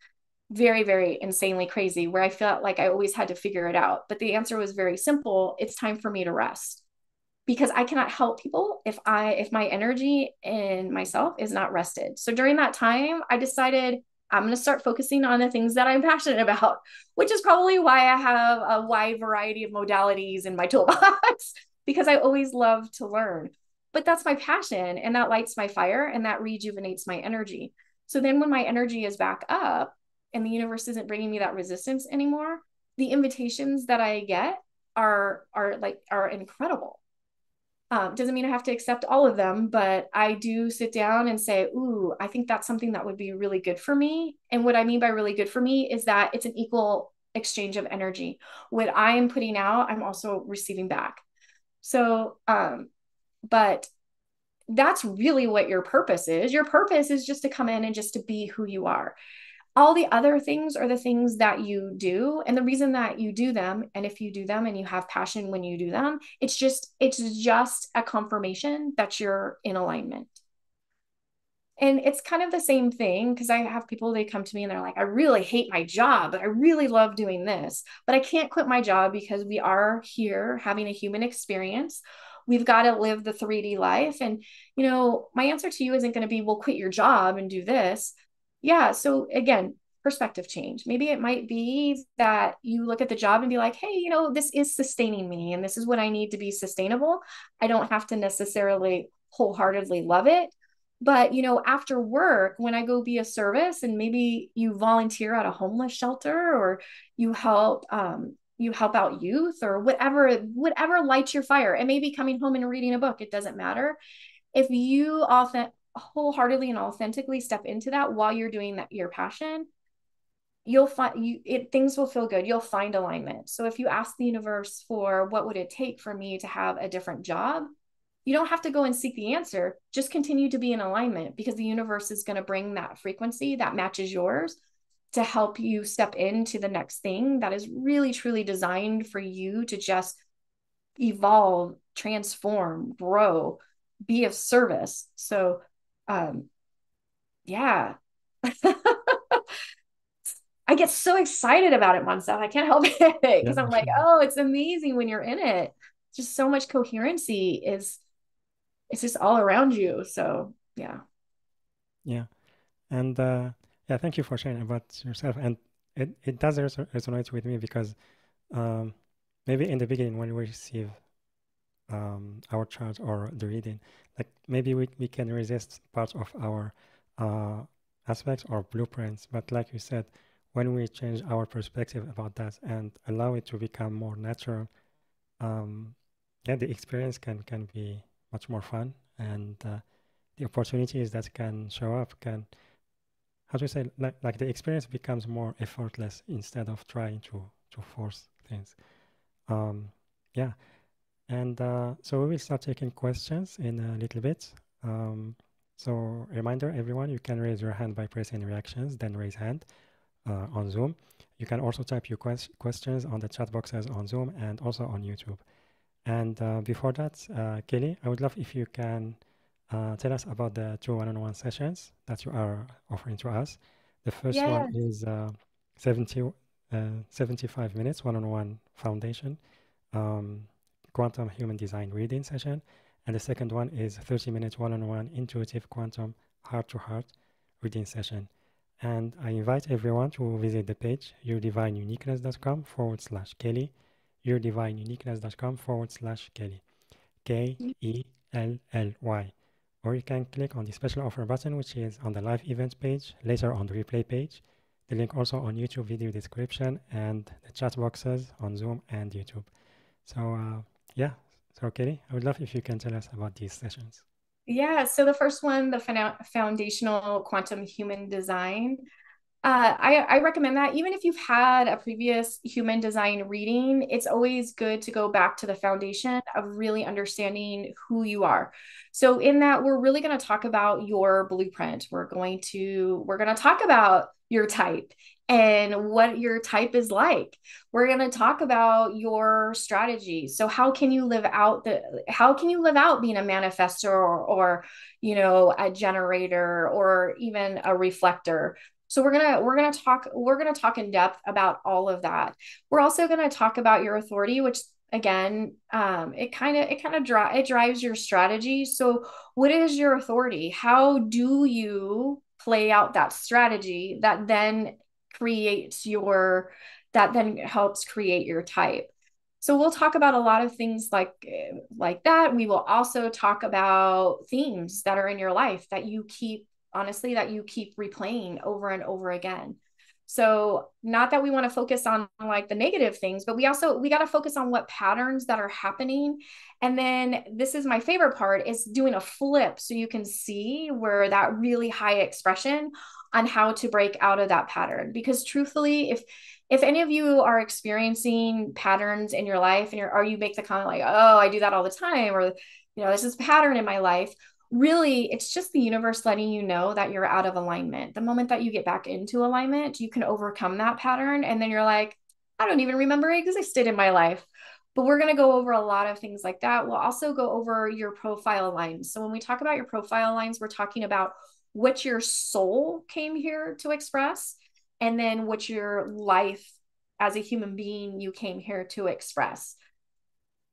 very, very insanely crazy, where I felt like I always had to figure it out. But the answer was very simple. It's time for me to rest because I cannot help people if my energy and myself is not rested. So during that time, I decided I'm going to start focusing on the things that I'm passionate about, which is probably why I have a wide variety of modalities in my toolbox because I always love to learn. But that's my passion, and that lights my fire, and that rejuvenates my energy. So then when my energy is back up and the universe isn't bringing me that resistance anymore, the invitations that I get are incredible. Doesn't mean I have to accept all of them, but I do sit down and say, ooh, I think that's something that would be really good for me. And what I mean by really good for me is that it's an equal exchange of energy. What I'm putting out, I'm also receiving back. So, but that's really what your purpose is. Your purpose is just to come in and just to be who you are. All the other things are the things that you do, and the reason that you do them, and if you do them and you have passion when you do them, it's just a confirmation that you're in alignment. And it's kind of the same thing because I have people, they come to me and they're like, I really hate my job, but I really love doing this. But I can't quit my job because we are here having a human experience. We've got to live the 3D life. And, my answer to you isn't going to be, well, quit your job and do this. Yeah. So again, perspective change. Maybe it might be that you look at the job and be like, hey, this is sustaining me and this is what I need to be sustainable. I don't have to necessarily wholeheartedly love it, but, after work, when I go be a service and maybe you volunteer at a homeless shelter or you help out youth or whatever lights your fire. It may be coming home and reading a book. It doesn't matter. If you wholeheartedly and authentically step into that while you're doing that, your passion, you'll find things will feel good. You'll find alignment. So if you ask the universe for what would it take for me to have a different job, you don't have to go and seek the answer. Just continue to be in alignment because the universe is going to bring that frequency that matches yours to help you step into the next thing that is really, truly designed for you to just evolve, transform, grow, be of service. So, yeah. I get so excited about it myself. I can't help it
Yeah,
because I'm like,
sure.
oh, it's amazing when you're in it. Just so much coherency is it's just all around you. So yeah.
Yeah. And yeah, thank you for sharing about yourself. And it does resonate with me because um, maybe in the beginning when we receive our chart or the reading, like maybe we can resist parts of our uh, aspects or blueprints. But like you said, when we change our perspective about that and allow it to become more natural, um, yeah, the experience can be much more fun, and the opportunities that can show up can, how to say, like the experience becomes more effortless instead of trying to force things. Um, yeah, and so we will start taking questions in a little bit. Um, so reminder, everyone, you can raise your hand by pressing reactions, then raise hand on Zoom. You can also type your questions on the chat boxes on Zoom and also on YouTube. And before that, Kelly, I would love if you can tell us about the two one-on-one sessions that you are offering to us. The first one
Yeah.
is 70, 75 minutes one-on-one foundation, um, quantum human design reading session. And the second one is 30 minutes one-on-one intuitive quantum heart-to-heart reading session. And I invite everyone to visit the page yourdivineuniqueness.com/Kelly, yourdivineuniqueness.com/Kelly, Kelly. Or you can click on the special offer button, which is on the live event page, later on the replay page. The link also on YouTube video description and the chat boxes on Zoom and YouTube. So yeah, so Kelly, I would love if you can tell us about these sessions.
Yeah. So the first one, the foundational quantum human design. I recommend that even if you've had a previous human design reading, it's always good to go back to the foundation of really understanding who you are. So in that, we're really going to talk about your blueprint. We're going to talk about your type and what your type is like. We're going to talk about your strategy. So how can you live out being a manifestor or a generator or even a reflector? So we're gonna talk in depth about all of that. We're also gonna talk about your authority, which again, it drives your strategy. So what is your authority? How do you play out that strategy that then helps create your type? So we'll talk about a lot of things like that. We will also talk about themes that are in your life that you keep honestly that you keep replaying over and over again. So not that we want to focus on like the negative things, but we got to focus on what patterns that are happening. And then this is my favorite part is doing a flip so you can see where that really high expression on how to break out of that pattern. Because truthfully, if any of you are experiencing patterns in your life or you make the comment like, oh, I do that all the time, or this is a pattern in my life, really it's just the universe letting you know that you're out of alignment. The moment that you get back into alignment, you can overcome that pattern. And then you're like, I don't even remember it existed in my life. But we're going to go over a lot of things like that. We'll also go over your profile lines. So when we talk about your profile lines, we're talking about what your soul came here to express, and then what your life as a human being you came here to express,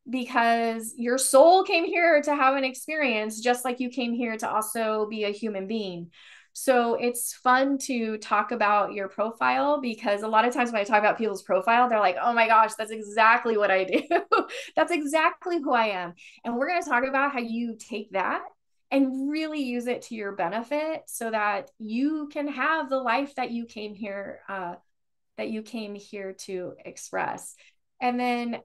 because your soul came here to have an experience just like you came here to also be a human being. So it's fun to talk about your profile, because a lot of times when I talk about people's profile, they're like, oh my gosh, that's exactly what I do. That's exactly who I am. And we're going to talk about how you take that and really use it to your benefit so that you can have the life that you came here to express. And then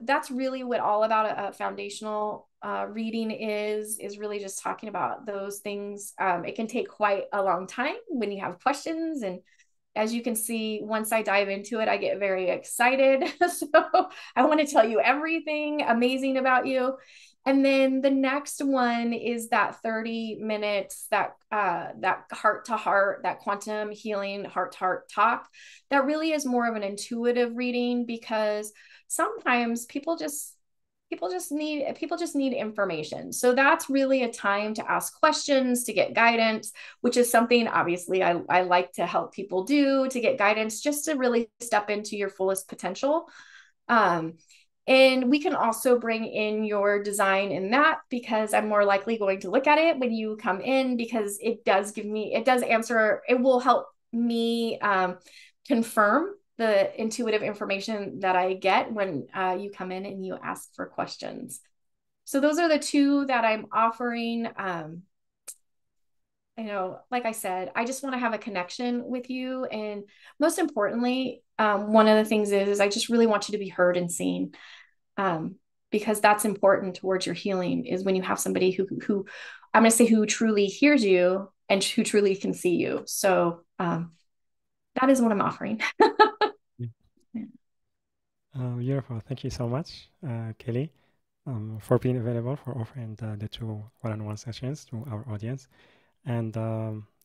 that's really what all about a foundational reading is really just talking about those things. It can take quite a long time when you have questions, and as you can see, once I dive into it, I get very excited. So I want to tell you everything amazing about you. And then the next one is that 30 minutes, that heart to heart, that quantum healing heart to heart talk. That really is more of an intuitive reading, because sometimes people just need information. So that's really a time to ask questions, to get guidance, which is something obviously I like to help people do, to get guidance just to really step into your fullest potential. Um, and we can also bring in your design in that, because I'm more likely going to look at it when you come in, because it does answer, it will help me confirm the intuitive information that I get when you come in and you ask for questions. So those are the two that I'm offering. Like I said, I just want to have a connection with you. And most importantly, one of the things is I just really want you to be heard and seen, um, because that's important towards your healing, is when you have somebody who I'm going to say who truly hears you and who truly can see you. So that is what I'm offering.
Yeah. Beautiful. Thank you so much, Kelly, for being available for offering the two one-on-one sessions to our audience. And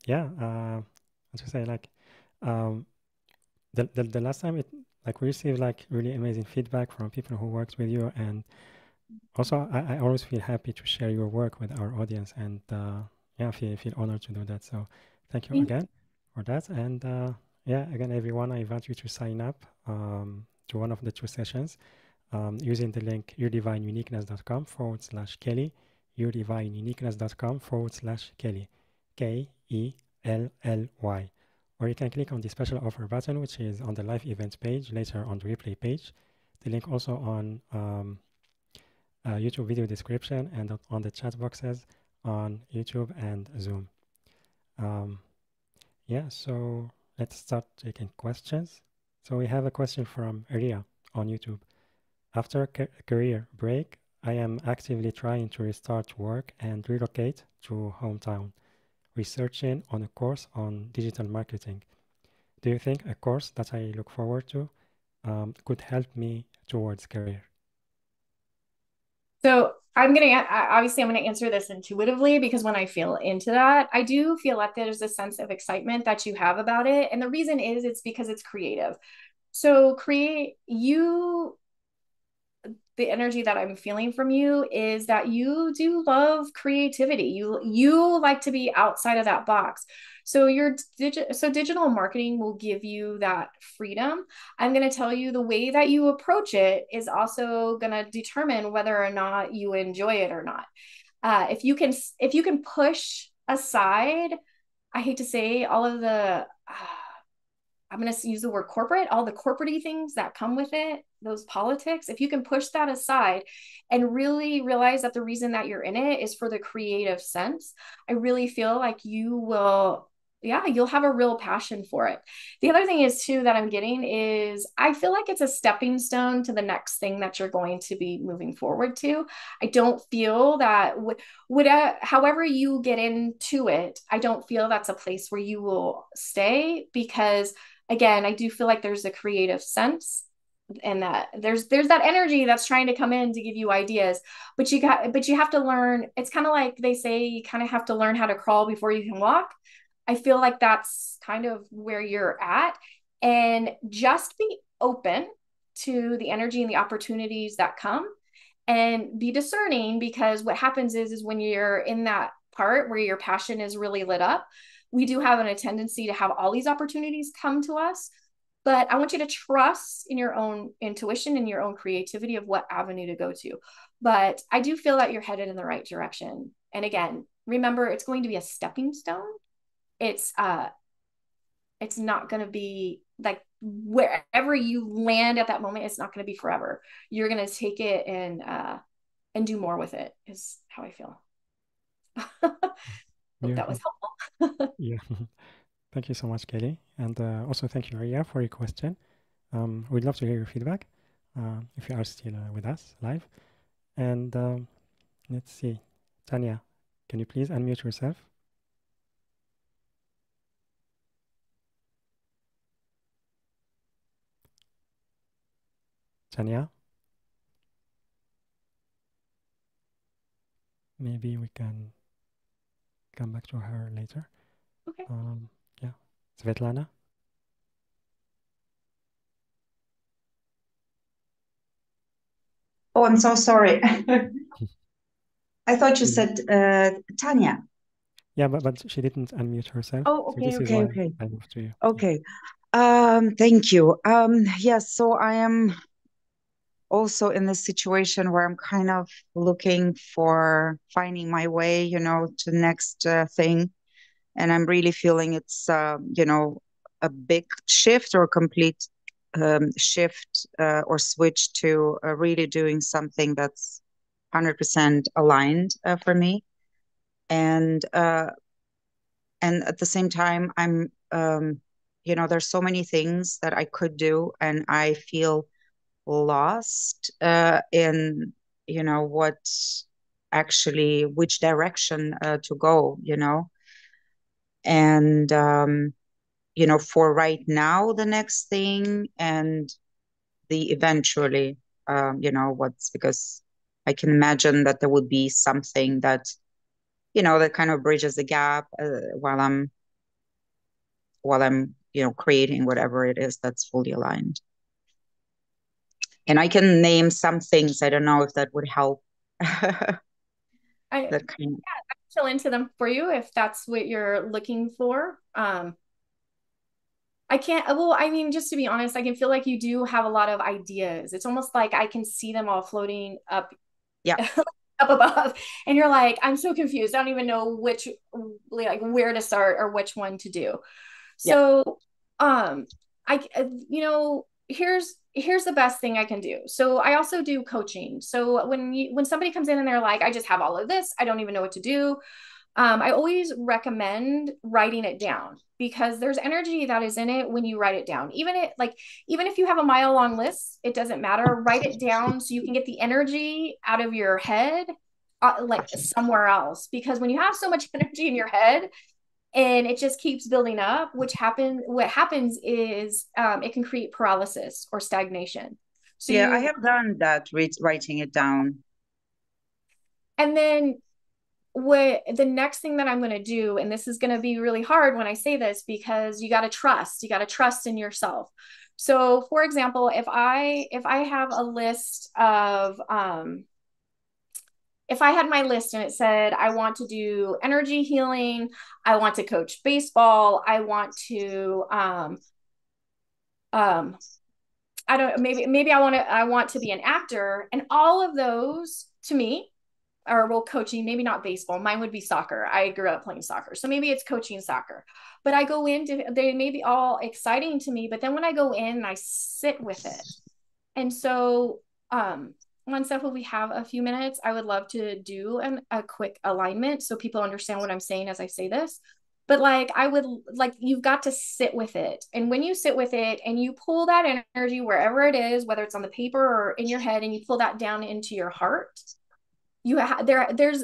yeah, as you say, like um, the last time we received like really amazing feedback from people who worked with you, and also I always feel happy to share your work with our audience, and yeah, feel honored to do that. So thank you again for that. And yeah, again, everyone, I invite you to sign up to one of the two sessions using the link yourdivineuniqueness.com/Kelly, yourdivineuniqueness.com/Kelly, Kelly. Or you can click on the special offer button, which is on the live event page, later on the replay page. The link also on YouTube video description and on the chat boxes on YouTube and Zoom. Yeah, so let's start taking questions. So we have a question from Ria on YouTube. After a career break, I am actively trying to restart work and relocate to hometown, researching on a course on digital marketing. Do you think a course that I look forward to could help me towards career?
So obviously I'm gonna answer this intuitively, because when I feel into that, I do feel like there's a sense of excitement that you have about it, and the reason is it's because it's creative. So the energy that I'm feeling from you is that you do love creativity. You like to be outside of that box. So digital marketing will give you that freedom. I'm going to tell you the way that you approach it is also going to determine whether or not you enjoy it or not. If you can push aside, I hate to say, all of the I'm going to use the word corporate, all the corporate things that come with it, those politics. If you can push that aside and really realize that the reason that you're in it is for the creative sense, I really feel like you'll have a real passion for it. The other thing is too that I'm getting is I feel like it's a stepping stone to the next thing that you're going to be moving forward to. I don't feel that however you get into it, I don't feel that's a place where you will stay, because again, I do feel like there's a creative sense. and that there's that energy that's trying to come in to give you ideas, but you have to learn. It's kind of like they say you kind of have to learn how to crawl before you can walk. I feel like that's kind of where you're at, and just be open to the energy and the opportunities that come, and be discerning, because what happens is when you're in that part where your passion is really lit up, we do have a tendency to have all these opportunities come to us. But I want you to trust in your own intuition and your own creativity of what avenue to go to. But I do feel that you're headed in the right direction. And again, remember, it's going to be a stepping stone. It's it's not going to be like wherever you land at that moment, it's not going to be forever. You're going to take it and do more with it, is how I feel. Hope that was
Beautiful.
helpful.
Yeah. Thank you so much, Kelly. And also thank you, Aria, for your question. We'd love to hear your feedback if you are still with us live. And let's see. Tanya, can you please unmute yourself? Tanya, maybe we can come back to her later.
Okay.
Yeah. Svetlana?
Oh, I'm so sorry. I thought you said Tanya.
Yeah, but she didn't unmute herself.
Oh,
So
okay,
this is
okay,
why
okay.
I moved to you.
Okay. Thank you. Yes, so I am also in this situation where I'm kind of looking for finding my way, to the next thing. And I'm really feeling it's, a big shift or complete shift or switch to really doing something that's 100% aligned for me. And at the same time, I'm, there's so many things that I could do, and I feel lost in what actually which direction to go, and for right now the next thing and the eventually, what's, because I can imagine that there would be something that that kind of bridges the gap while I'm creating whatever it is that's fully aligned. And I can name some things. I don't know if that would help.
I
That kind of,
fill into them for you if that's what you're looking for. I can't, well, I mean, just to be honest, I can feel like you do have a lot of ideas. It's almost like I can see them all floating up,
yeah,
up above. And you're like, I'm so confused. I don't even know which, like, where to start or which one to do.
yeah,
So, I, here's the best thing I can do. So I also do coaching. So when somebody comes in and they're like, I just have all of this, I don't even know what to do. I always recommend writing it down, because there's energy that is in it when you write it down. Even if you have a mile long list, it doesn't matter. Write it down so you can get the energy out of your head, like somewhere else. Because when you have so much energy in your head and it just keeps building up, what happens is it can create paralysis or stagnation. So
yeah. I
you,
have done that, writing it down.
and then what the next thing that I'm going to do, and this is going to be really hard when I say this, because you got to trust in yourself. So for example, if I have a list of if I had my list and it said I want to do energy healing, I want to coach baseball, I want to um I don't, maybe I want to be an actor, and all of those to me, or well, coaching, maybe not baseball. Mine would be soccer. I grew up playing soccer. So maybe it's coaching soccer. But I go into, they may be all exciting to me, but then when I go in and I sit with it. And so once if we have a few minutes, I would love to do a quick alignment so people understand what I'm saying as I say this. But like I would like, you've got to sit with it. And when you sit with it and you pull that energy wherever it is, whether it's on the paper or in your head, and you pull that down into your heart, there's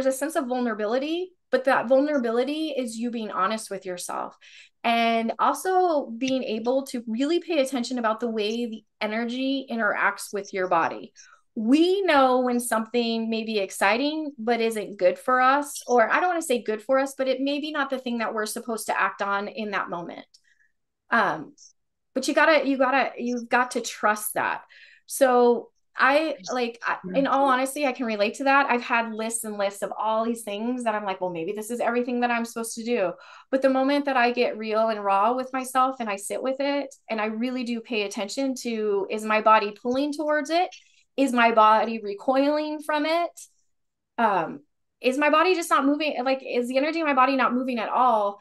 a sense of vulnerability But that vulnerability is you being honest with yourself, and also being able to really pay attention about the way the energy interacts with your body. We know when something may be exciting but isn't good for us, or I don't want to say good for us, but it may be not the thing that we're supposed to act on in that moment. But you've got to trust that. So in all honesty, I can relate to that. I've had lists and lists of all these things that I'm like, well, maybe this is everything that I'm supposed to do. But the moment that I get real and raw with myself and I sit with it and I really do pay attention to, is my body pulling towards it? Is my body recoiling from it? Is my body just not moving? Like, is the energy in my body not moving at all?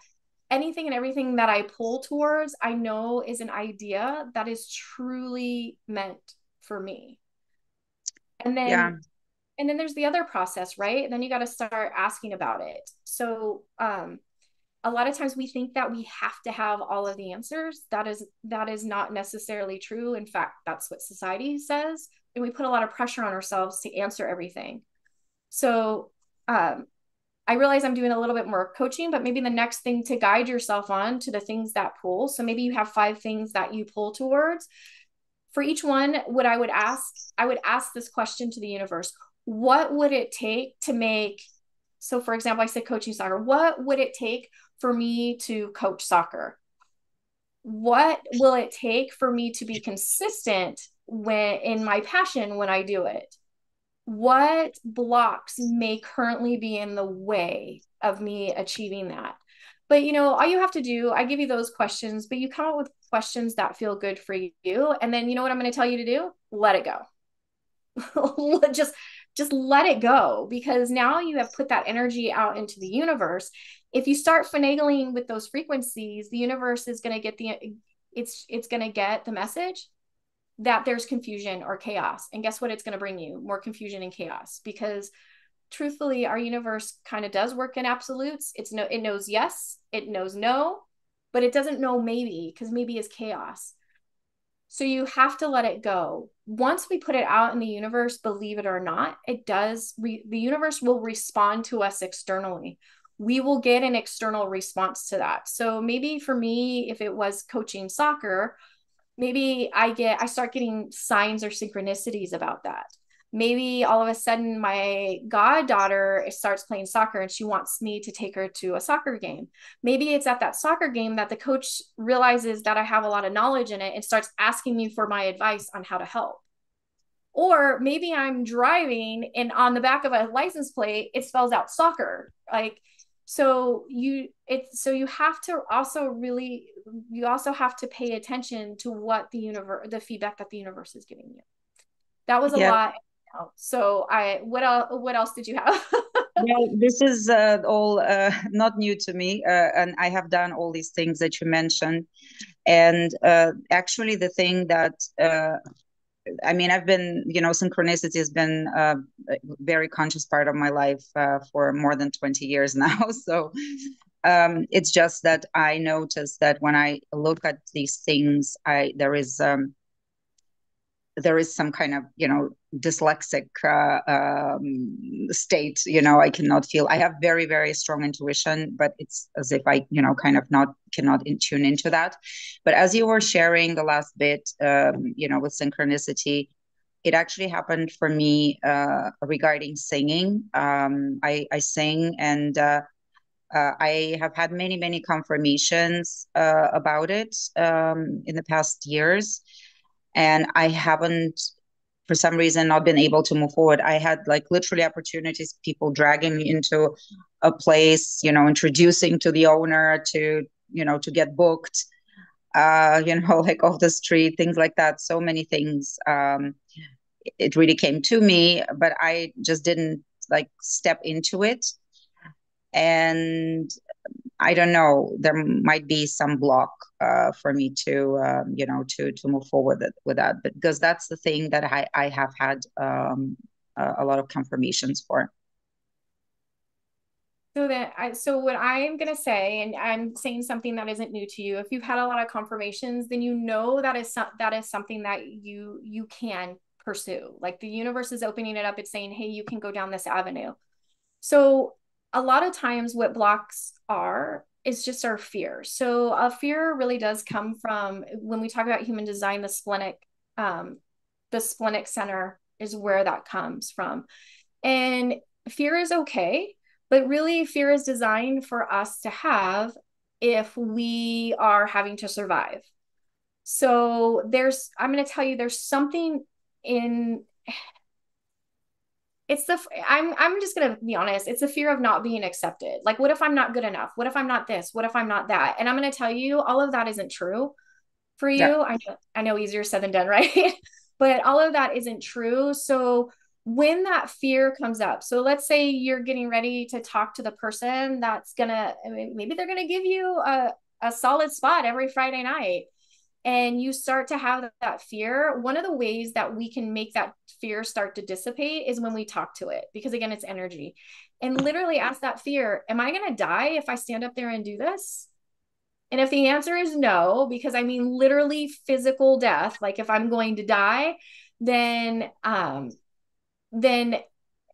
Anything and everything that I pull towards, I know is an idea that is truly meant for me. And then
Yeah.
and then there's the other process, right? And then you got to start asking about it. So a lot of times we think that we have to have all of the answers. That is not necessarily true. In fact, that's what society says. And we put a lot of pressure on ourselves to answer everything. So I realize I'm doing a little bit more coaching, but maybe the next thing to guide yourself on to the things that pull. So maybe you have 5 things that you pull towards. For each one, I would ask this question to the universe. What would it take to make, so for example, I said coaching soccer. What would it take for me to coach soccer? What will it take for me to be consistent in my passion when I do it? What blocks may currently be in the way of me achieving that? But all you have to do, I give you those questions, but you come up with questions that feel good for you. And then you know what I'm going to tell you to do? Let it go. just let it go, because now you have put that energy out into the universe. If you start finagling with those frequencies, the universe is going to get it's going to get the message that there's confusion or chaos. And guess what? It's going to bring you more confusion and chaos, because truthfully, our universe kind of does work in absolutes. It knows yes, it knows no, but it doesn't know maybe, because maybe is chaos. So you have to let it go. Once we put it out in the universe, believe it or not, the universe will respond to us externally. We will get an external response to that. So maybe for me, if it was coaching soccer, maybe I start getting signs or synchronicities about that. Maybe all of a sudden my goddaughter starts playing soccer and she wants me to take her to a soccer game. Maybe it's at that soccer game that the coach realizes that I have a lot of knowledge in it and starts asking me for my advice on how to help. Or maybe I'm driving and on the back of a license plate, it spells out soccer. So you have to also have to pay attention to what the feedback that the universe is giving you. That was a lot. So what else did you have?
Well, this is all not new to me, and I have done all these things that you mentioned. And actually, the thing that I've been, synchronicity has been a very conscious part of my life for more than 20 years now. So it's just that I noticed that when I look at these things, there is some kind of, dyslexic state. I cannot feel. I have very, very strong intuition, but it's as if I, kind of cannot tune into that. But as you were sharing the last bit, with synchronicity, it actually happened for me regarding singing. I sing, and I have had many, many confirmations about it in the past years. And I haven't, for some reason, not been able to move forward. I had literally opportunities, people dragging me into a place, introducing to the owner to get booked, off the street, things like that. So many things. It really came to me, but I just didn't step into it. And I don't know, there might be some block for me to move forward with that, but because that's the thing that I have had a lot of confirmations for.
So what I'm going to say, and I'm saying something that isn't new to you, if you've had a lot of confirmations, then that is something that you can pursue. Like the universe is opening it up. It's saying, hey, you can go down this avenue. So a lot of times what blocks are is just our fear. So a fear really does come from, when we talk about human design, the splenic center is where that comes from. And fear is okay, but really fear is designed for us to have if we are having to survive. So I'm going to tell you, there's something in, I'm just going to be honest. It's the fear of not being accepted. Like, what if I'm not good enough? What if I'm not this? What if I'm not that? And I'm going to tell you, all of that isn't true for
Yeah.
you. I know easier said than done, right? But all of that isn't true. So when that fear comes up, so let's say you're getting ready to talk to the person that's gonna, I mean, maybe they're gonna give you a solid spot every Friday night, and you start to have that fear. One of the ways that we can make that fear start to dissipate is when we talk to it, because again, it's energy. And literally ask that fear, am I gonna die if I stand up there and do this? And if the answer is no, because I mean literally physical death, like if I'm going to die, then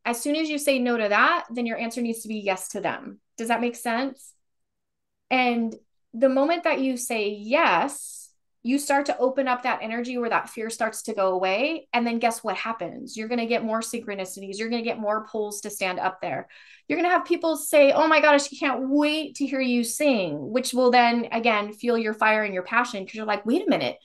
as soon as you say no to that, then your answer needs to be yes to them. Does that make sense? And the moment that you say yes, you start to open up that energy where that fear starts to go away. And then guess what happens? You're going to get more synchronicities. You're going to get more pulls to stand up there. You're going to have people say, oh my gosh, I can't wait to hear you sing, which will then again fuel your fire and your passion, because you're like, wait a minute,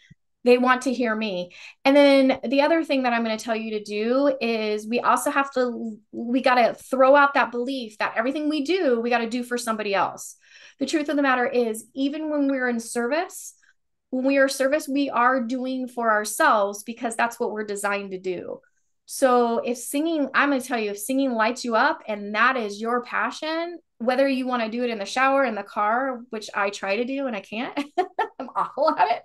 they want to hear me. And then the other thing that I'm going to tell you to do is we got to throw out that belief that everything we do, we got to do for somebody else. The truth of the matter is, even when we're in service, when we are service, we are doing for ourselves, because that's what we're designed to do. So if singing, I'm going to tell you, if singing lights you up and that is your passion, whether you want to do it in the shower, in the car, which I try to do and I can't, I'm awful at it,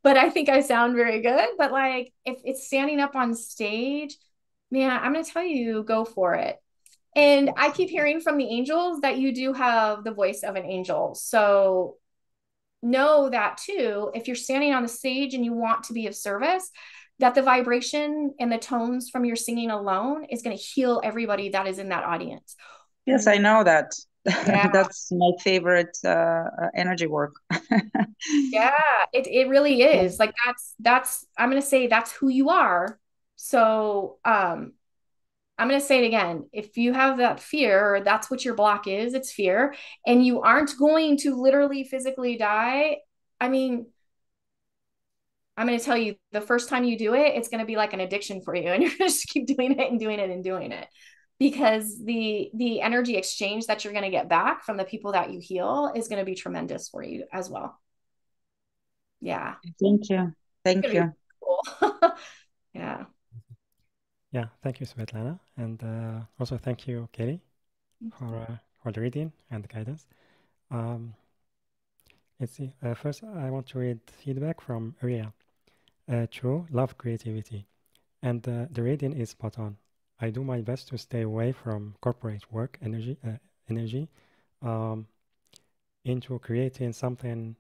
but I think I sound very good. But like, if it's standing up on stage, man, I'm going to tell you, go for it. And I keep hearing from the angels that you do have the voice of an angel. So know that too, if you're standing on the stage and you want to be of service, that the vibration and the tones from your singing alone is going to heal everybody that is in that audience.
Yes, I know that.
Yeah.
That's my favorite energy work.
Yeah, it really is. Like that's I'm going to say that's who you are. So, I'm going to say it again. If you have that fear, or that's what your block is, it's fear, and you aren't going to literally physically die. I mean, I'm going to tell you, the first time you do it, it's going to be like an addiction for you, and you're going to just keep doing it and doing it and doing it, because the energy exchange that you're going to get back from the people that you heal is going to be tremendous for you as well. Yeah.
Thank you. Thank you.
Cool. Yeah.
Yeah, thank you, Svetlana. And also thank you, Kelly, for the reading and the guidance. Let's see. First, I want to read feedback from Ria. True, love creativity. And the reading is spot on. I do my best to stay away from corporate work energy into creating something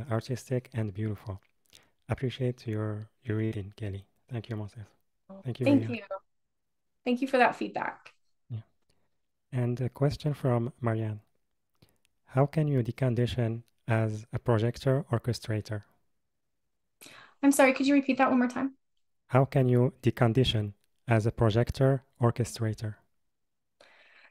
artistic and beautiful. Appreciate your reading, Kelly. Thank you, Moses. Thank you.
Thank you. Thank you for that feedback.
Yeah. And a question from Marianne. How can you decondition as a projector orchestrator?
I'm sorry, could you repeat that one more time?
How can you decondition as a projector orchestrator?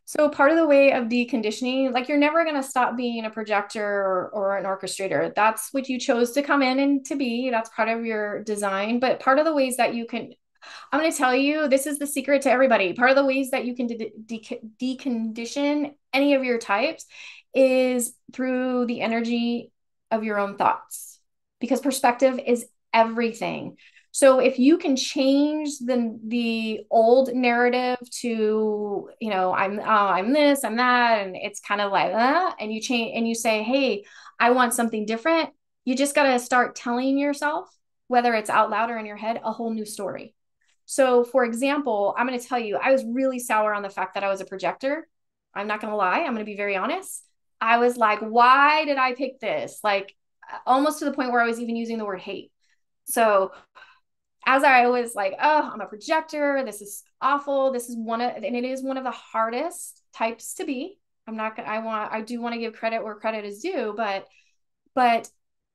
So part of the way of deconditioning, like you're never going to stop being a projector or an orchestrator. That's what you chose to come in and to be. That's part of your design. But part of the ways that you can, I'm going to tell you, this is the secret to everybody. Part of the ways that you can decondition any of your types is through the energy of your own thoughts, because perspective is everything. So if you can change the old narrative to, I'm this, I'm that, and it's kind of like that, and you change and you say, hey, I want something different. You just got to start telling yourself, whether it's out loud or in your head, a whole new story. So for example, I'm going to tell you, I was really sour on the fact that I was a projector. I'm not going to lie. I'm going to be very honest. I was like, why did I pick this? Like almost to the point where I was even using the word hate. So as I was like, oh, I'm a projector. This is awful. And it is one of the hardest types to be. I'm not gonna, I do want to give credit where credit is due, but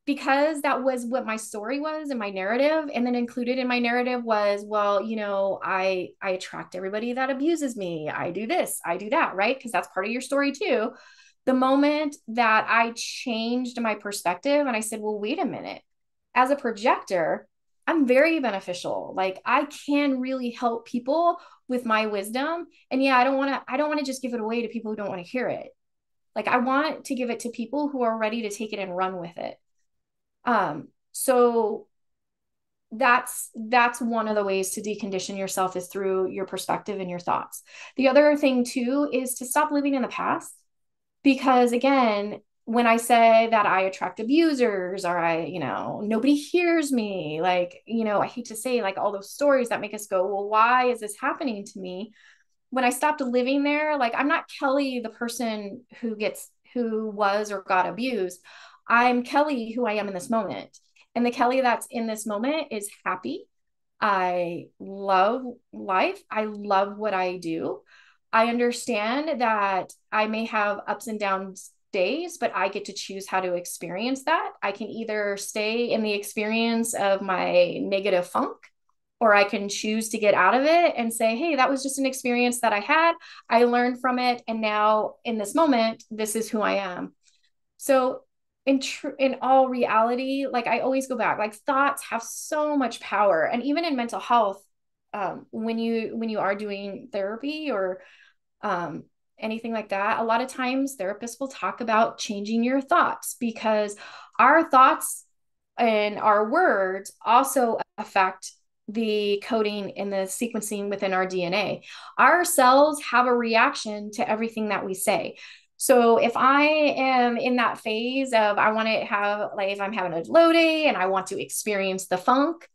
because that was what my story was and my narrative, and then included in my narrative was, well, you know, I attract everybody that abuses me. I do this, I do that, right? Because that's part of your story too. The moment that I changed my perspective and I said, well, wait a minute, as a projector, I'm very beneficial. Like I can really help people with my wisdom. And yeah, I don't want to just give it away to people who don't want to hear it. Like I want to give it to people who are ready to take it and run with it. So that's one of the ways to decondition yourself is through your perspective and your thoughts. The other thing too is to stop living in the past, because again, when I say that I attract abusers or I, you know, nobody hears me, like, you know, I hate to say like all those stories that make us go, well, why is this happening to me? When I stopped living there, like I'm not Kelly, the person who was or got abused. I'm Kelly, who I am in this moment. And the Kelly that's in this moment is happy. I love life. I love what I do. I understand that I may have ups and downs days, but I get to choose how to experience that. I can either stay in the experience of my negative funk, or I can choose to get out of it and say, hey, that was just an experience that I had. I learned from it. And now in this moment, this is who I am. So in all reality, like I always go back, like thoughts have so much power. And even in mental health, when you are doing therapy or anything like that, a lot of times therapists will talk about changing your thoughts, because our thoughts and our words also affect the coding and the sequencing within our DNA. Our cells have a reaction to everything that we say. So if I am in that phase of I want to have, like, if I'm having a low day and I want to experience the funk,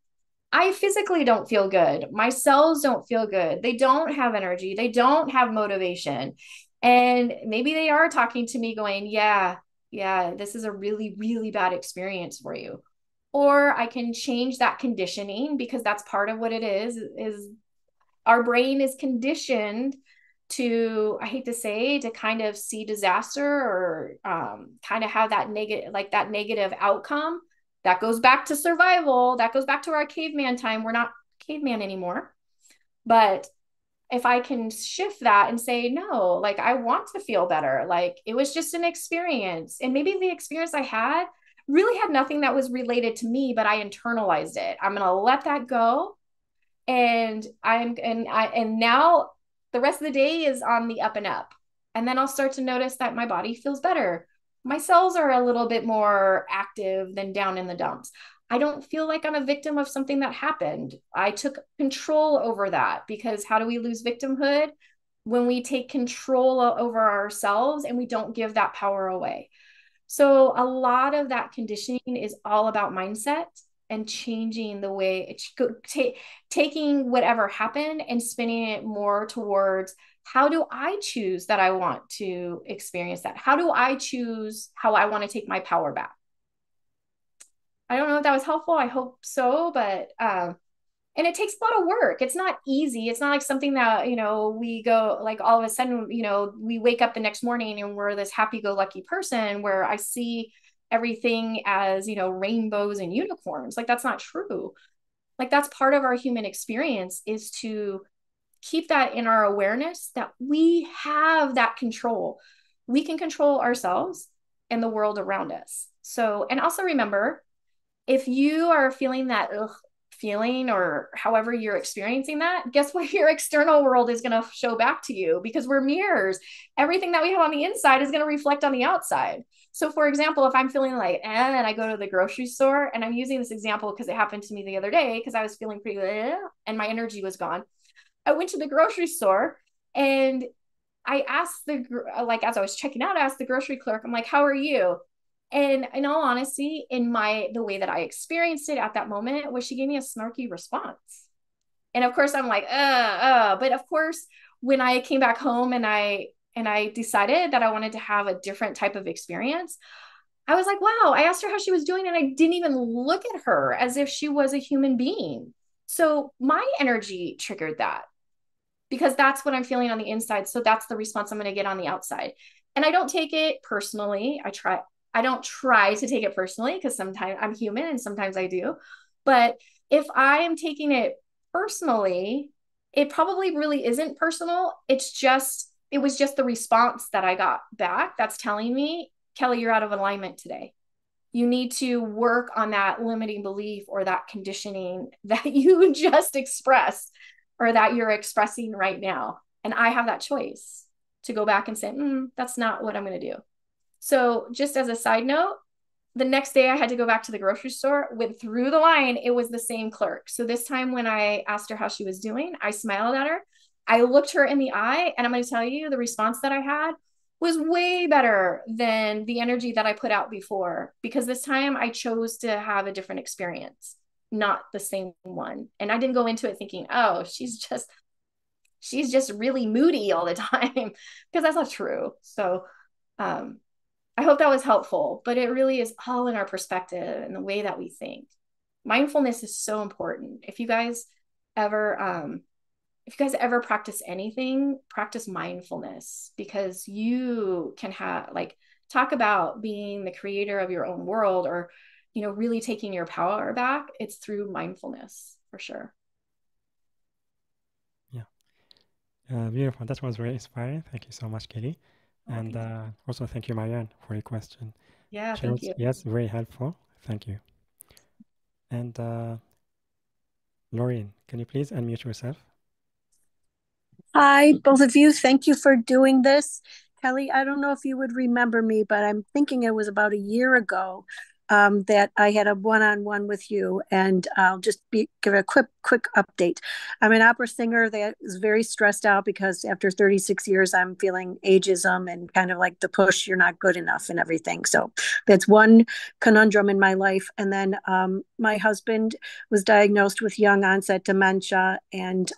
I physically don't feel good. My cells don't feel good. They don't have energy. They don't have motivation. And maybe they are talking to me going, yeah, this is a really, really bad experience for you. Or I can change that conditioning, because that's part of what it is our brain is conditioned to, I hate to say, to kind of see disaster or kind of have that negative outcome. That goes back to survival. That goes back to our caveman time. We're not caveman anymore. But if I can shift that and say, no, like I want to feel better. Like it was just an experience. And maybe the experience I had really had nothing that was related to me, but I internalized it. I'm going to let that go. And now the rest of the day is on the up and up. And then I'll start to notice that my body feels better. My cells are a little bit more active than down in the dumps. I don't feel like I'm a victim of something that happened. I took control over that, because how do we lose victimhood? When we take control over ourselves and we don't give that power away. So a lot of that conditioning is all about mindset and changing the way taking whatever happened and spinning it more towards, how do I choose that I want to experience that? How do I choose how I want to take my power back? I don't know if that was helpful. I hope so, but and it takes a lot of work. It's not easy. It's not like something that, you know, we go like all of a sudden, you know, we wake up the next morning and we're this happy-go-lucky person where I see everything as, you know, rainbows and unicorns. Like that's not true. Like that's part of our human experience, is to keep that in our awareness that we have that control. We can control ourselves and the world around us. So, and also remember, if you are feeling that feeling, or however you're experiencing that, guess what your external world is going to show back to you, because we're mirrors. Everything that we have on the inside is going to reflect on the outside. So for example, if I'm feeling like, and I go to the grocery store, and I'm using this example because it happened to me the other day, because I was feeling pretty and my energy was gone. I went to the grocery store and I asked as I was checking out, I asked the grocery clerk, I'm like, how are you? And in all honesty, the way that I experienced it at that moment was she gave me a snarky response. And of course I'm like, but of course, when I came back home and I decided that I wanted to have a different type of experience, I was like, wow, I asked her how she was doing and I didn't even look at her as if she was a human being. So my energy triggered that, because that's what I'm feeling on the inside. So that's the response I'm going to get on the outside. And I don't take it personally. I don't try to take it personally because sometimes I'm human and sometimes I do. But if I am taking it personally, it probably really isn't personal. It was just the response that I got back that's telling me, Kelly, you're out of alignment today. You need to work on that limiting belief or that conditioning that you just expressed or that you're expressing right now. And I have that choice to go back and say, that's not what I'm going to do. So, just as a side note, the next day I had to go back to the grocery store, went through the line. It was the same clerk. So, this time when I asked her how she was doing, I smiled at her. I looked her in the eye, and I'm going to tell you the response that I had was way better than the energy that I put out before, because this time I chose to have a different experience, not the same one. And I didn't go into it thinking, oh, she's just really moody all the time, because that's not true. So, I hope that was helpful, but it really is all in our perspective and the way that we think. Mindfulness is so important. Ever, if you guys ever practice anything, practice mindfulness, because you can talk about being the creator of your own world, or, really taking your power back. It's through mindfulness for sure.
Yeah. Beautiful. That was very inspiring. Thank you so much, Katie.
Oh,
And also thank you, Marianne, for your question.
yeah,
She
thank
was,
you.
yes, very helpful. Thank you. And Laureen, can you please unmute yourself?
Hi, both of you. Thank you for doing this. Kelly, I don't know if you would remember me, but I'm thinking it was about a year ago that I had a one-on-one with you, and I'll just give a quick update. I'm an opera singer that is very stressed out because after 36 years, I'm feeling ageism and kind of like the push, you're not good enough and everything. So that's one conundrum in my life. And then my husband was diagnosed with young onset dementia, and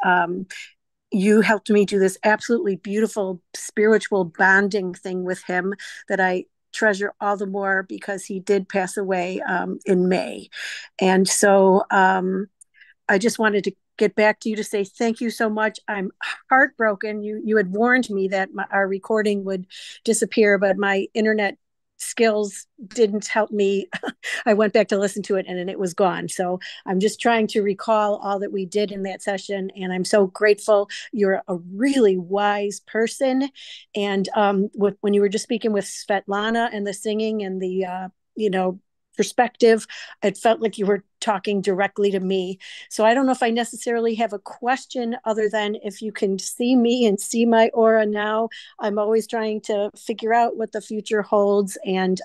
you helped me do this absolutely beautiful spiritual bonding thing with him that I treasure all the more because he did pass away in May. And so I just wanted to get back to you to say thank you so much. I'm heartbroken. You had warned me that our recording would disappear, but my internet skills didn't help me. I went back to listen to it and it was gone. So I'm just trying to recall all that we did in that session. And I'm so grateful. You're a really wise person. And when you were just speaking with Svetlana and the singing and the, perspective, it felt like you were talking directly to me. So I don't know if I necessarily have a question other than if you can see me and see my aura now. I'm always trying to figure out what the future holds. And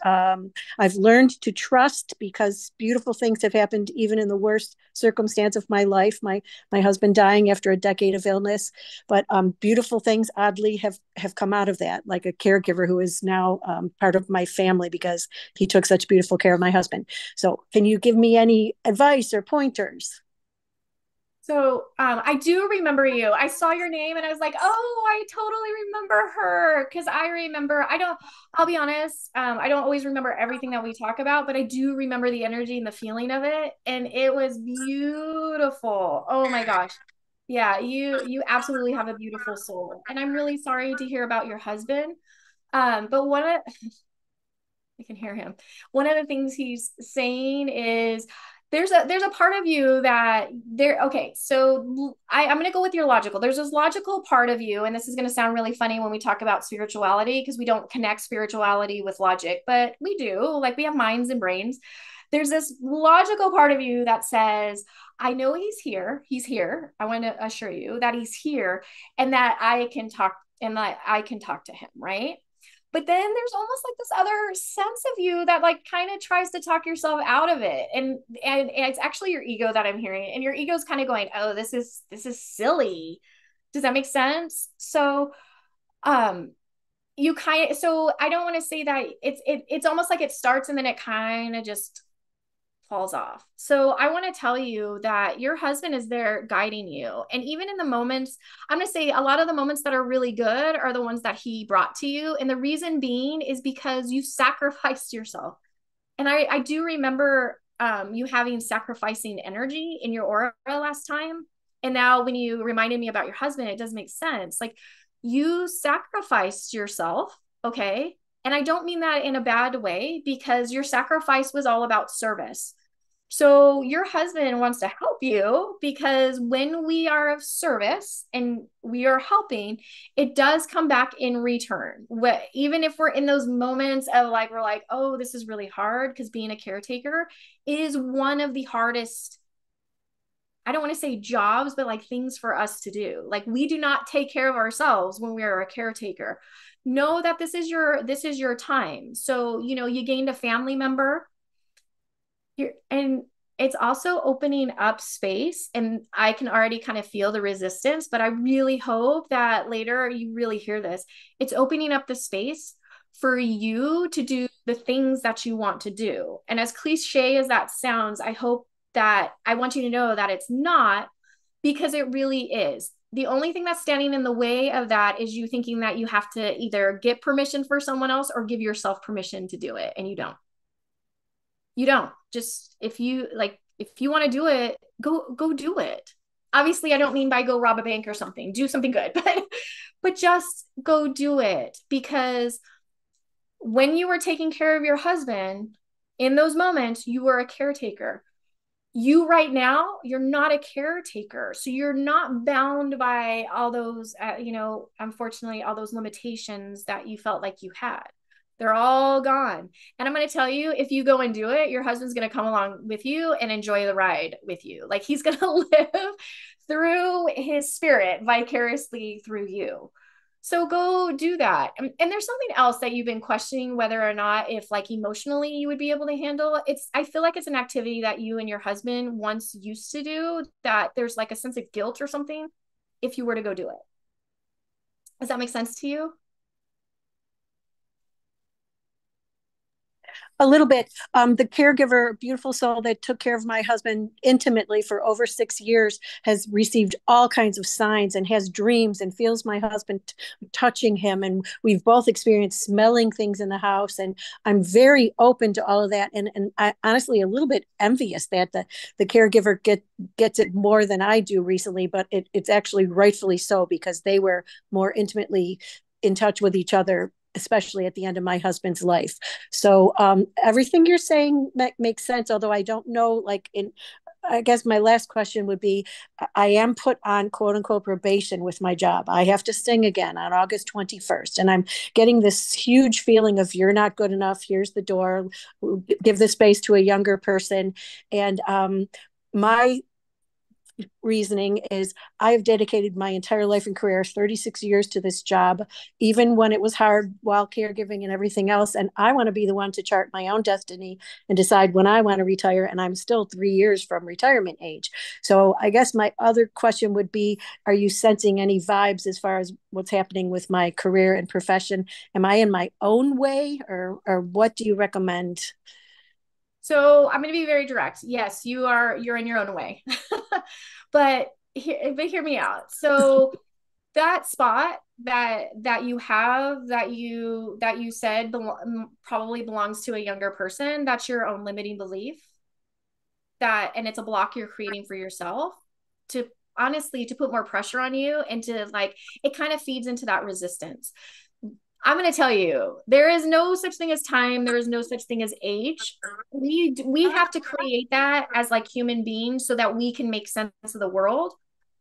I've learned to trust because beautiful things have happened even in the worst circumstance of my life. My husband dying after a decade of illness. But beautiful things oddly have come out of that, like a caregiver who is now part of my family because he took such beautiful care of my husband. So can you give me any advice or pointers?
So I do remember you. I saw your name and I was like, oh, I totally remember her. Because I'll be honest, I don't always remember everything that we talk about, but I do remember the energy and the feeling of it. And it was beautiful. Oh my gosh. Yeah, you absolutely have a beautiful soul. And I'm really sorry to hear about your husband. But I can hear him. One of the things he's saying is there's a part of you that there. Okay, so I'm going to go with your logical. There's this logical part of you, and this is going to sound really funny when we talk about spirituality because we don't connect spirituality with logic, but we do. Like we have minds and brains. There's this logical part of you that says, I know he's here. He's here. I want to assure you that he's here and that I can talk to him, right? But then there's almost like this other sense of you that like kind of tries to talk yourself out of it. And it's actually your ego that I'm hearing. And your ego's kind of going, oh, this is silly. Does that make sense? So so I don't want to say that it's almost like it starts and then it kind of just falls off. So I want to tell you that your husband is there guiding you. And even in the moments, I'm going to say a lot of the moments that are really good are the ones that he brought to you. And the reason being is because you sacrificed yourself. And I do remember you having sacrificing energy in your aura last time. And now when you reminded me about your husband, it does make sense. Like you sacrificed yourself, Okay. And I don't mean that in a bad way, because your sacrifice was all about service. So your husband wants to help you, because when we are of service and we are helping, it does come back in return. Even if we're in those moments of like, we're like, oh, this is really hard, because being a caretaker is one of the hardest, I don't want to say jobs, but like things for us to do. Like, we do not take care of ourselves when we are a caretaker. Know that this is your time. So, you gained a family member. And it's also opening up space, and I can already kind of feel the resistance, but I really hope that later you really hear this. It's opening up the space for you to do the things that you want to do. And as cliche as that sounds, I want you to know that it's not, because it really is. The only thing that's standing in the way of that is you thinking that you have to either get permission for someone else or give yourself permission to do it, and you don't. Just, if you want to do it, go do it. Obviously, I don't mean by go rob a bank or something, do something good, but just go do it. Because when you were taking care of your husband in those moments, you were a caretaker. You right now, you're not a caretaker. So you're not bound by all those, unfortunately, all those limitations that you felt like you had. They're all gone. And I'm going to tell you, if you go and do it, your husband's going to come along with you and enjoy the ride with you. Like, he's going to live through his spirit vicariously through you. So go do that. And there's something else that you've been questioning, whether or not, if like emotionally you would be able to handle. I feel like it's an activity that you and your husband once used to do, that there's like a sense of guilt or something if you were to go do it. Does that make sense to you?
A little bit. The caregiver, beautiful soul that took care of my husband intimately for over 6 years, has received all kinds of signs and has dreams and feels my husband touching him. And we've both experienced smelling things in the house. And I'm very open to all of that. And I honestly a little bit envious that the caregiver gets it more than I do recently, but it's actually rightfully so, because they were more intimately in touch with each other, especially at the end of my husband's life. So everything you're saying makes sense, although I don't know, I guess my last question would be, I am put on quote unquote probation with my job. I have to sing again on August 21st. And I'm getting this huge feeling of, you're not good enough. Here's the door. Give the space to a younger person. And my reasoning is, I have dedicated my entire life and career, 36 years, to this job, even when it was hard while caregiving and everything else. And I want to be the one to chart my own destiny and decide when I want to retire. And I'm still 3 years from retirement age. So I guess my other question would be, are you sensing any vibes as far as what's happening with my career and profession? Am I in my own way, or what do you recommend?
So I'm going to be very direct. Yes, you're in your own way. but hear me out. So that spot that you have, that you said probably belongs to a younger person, that's your own limiting belief, and it's a block you're creating for yourself, to honestly, to put more pressure on you, and to like, it kind of feeds into that resistance. I'm going to tell you, there is no such thing as time. There is no such thing as age. We have to create that as like human beings, so that we can make sense of the world.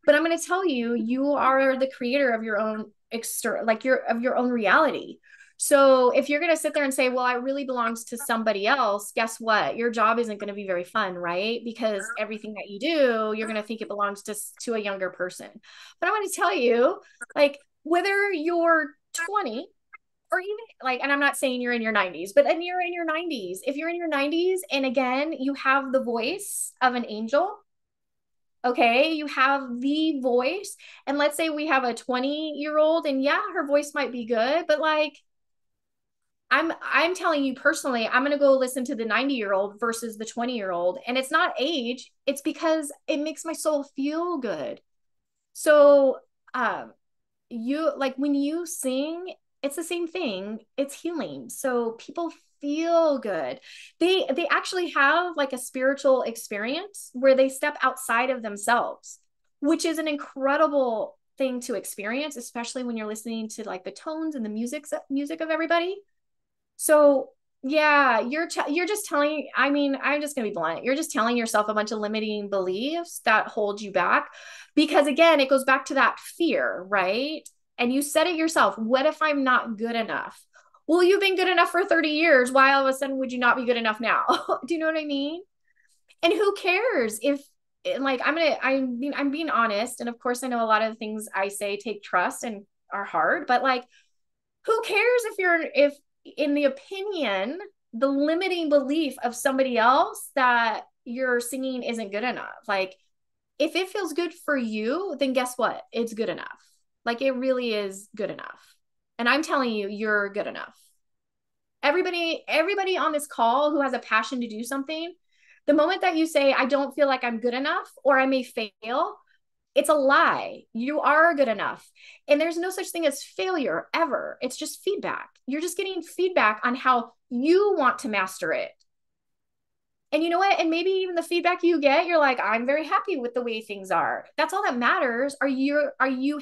But I'm going to tell you, you are the creator of your own of your own reality. So if you're going to sit there and say, well, it really belongs to somebody else, guess what? Your job isn't going to be very fun, right? Because everything that you do, you're going to think it belongs to a younger person. But I'm going to tell you, like, whether you're 20, or even like, and I'm not saying you're in your 90s, but then you're in your 90s. If you're in your 90s, and again, you have the voice of an angel, okay, you have the voice. And let's say we have a 20-year-old, and yeah, her voice might be good, but like, I'm telling you personally, I'm going to go listen to the 90-year-old versus the 20-year-old. And it's not age, it's because it makes my soul feel good. So, you like, when you sing, it's the same thing. It's healing. So people feel good. They actually have like a spiritual experience where they step outside of themselves, which is an incredible thing to experience, especially when you're listening to like the tones and the music of everybody. So yeah, you're just telling, I mean, I'm just gonna be blunt. You're just telling yourself a bunch of limiting beliefs that hold you back. Because again, it goes back to that fear, right? And you said it yourself. What if I'm not good enough? Well, you've been good enough for 30 years. Why all of a sudden would you not be good enough now? Do you know what I mean? And who cares if, like, I'm being honest. And of course, I know a lot of the things I say take trust and are hard, but like, who cares if in the opinion, the limiting belief of somebody else that your singing isn't good enough? Like, if it feels good for you, then guess what? It's good enough. Like, it really is good enough. And I'm telling you, you're good enough. Everybody on this call who has a passion to do something, the moment that you say, I don't feel like I'm good enough, or I may fail, it's a lie. You are good enough. And there's no such thing as failure ever. It's just feedback. You're just getting feedback on how you want to master it. And you know what? And maybe even the feedback you get, you're like, I'm very happy with the way things are. That's all that matters. Are you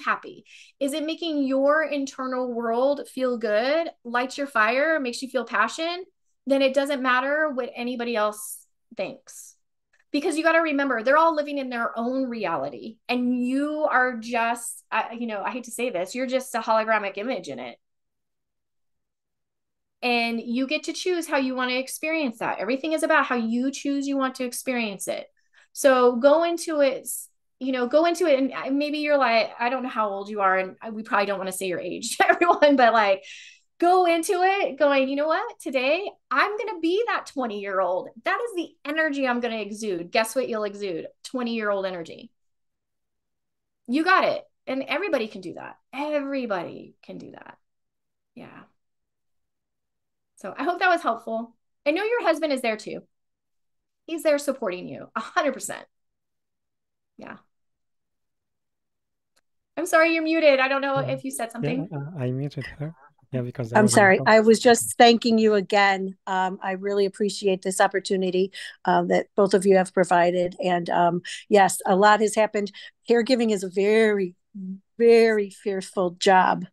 happy? Is it making your internal world feel good, lights your fire, makes you feel passion? Then it doesn't matter what anybody else thinks. Because you got to remember, they're all living in their own reality. And you are just, I hate to say this, you're just a holographic image in it. And you get to choose how you want to experience that. Everything is about how you choose you want to experience it. So go into it, and maybe you're like, I don't know how old you are, and we probably don't want to say your age to everyone, but like, go into it going, you know what? Today, I'm going to be that 20-year-old. That is the energy I'm going to exude. Guess what you'll exude? 20-year-old energy. You got it. And everybody can do that. Everybody can do that. Yeah. So I hope that was helpful. I know your husband is there too. He's there supporting you 100%. Yeah. I'm sorry, you're muted. I don't know if you said something.
Yeah, I muted her. Yeah, because
I'm sorry. I was just thanking you again. I really appreciate this opportunity that both of you have provided. And yes, a lot has happened. Caregiving is a very, very fearful job.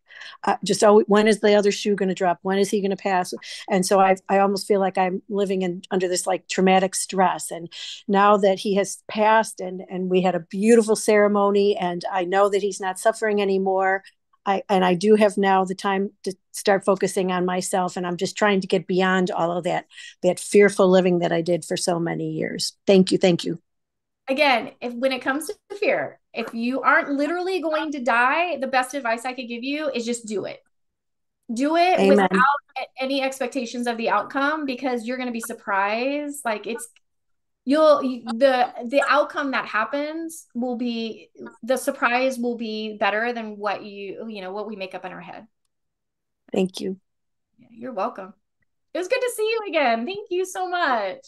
Just always, when is the other shoe going to drop? When is he going to pass? And so I almost feel like I'm living under this like traumatic stress. And now that he has passed and we had a beautiful ceremony, and I know that he's not suffering anymore. I do have now the time to start focusing on myself, and I'm just trying to get beyond all of that fearful living that I did for so many years. Thank you. Thank you.
Again, when it comes to fear, if you aren't literally going to die, the best advice I could give you is just do it. Do it
Amen.
Without any expectations of the outcome, because you're going to be surprised. Like the outcome that happens will be, the surprise will be better than what what we make up in our head.
Thank you.
Yeah, you're welcome. It was good to see you again. Thank you so much.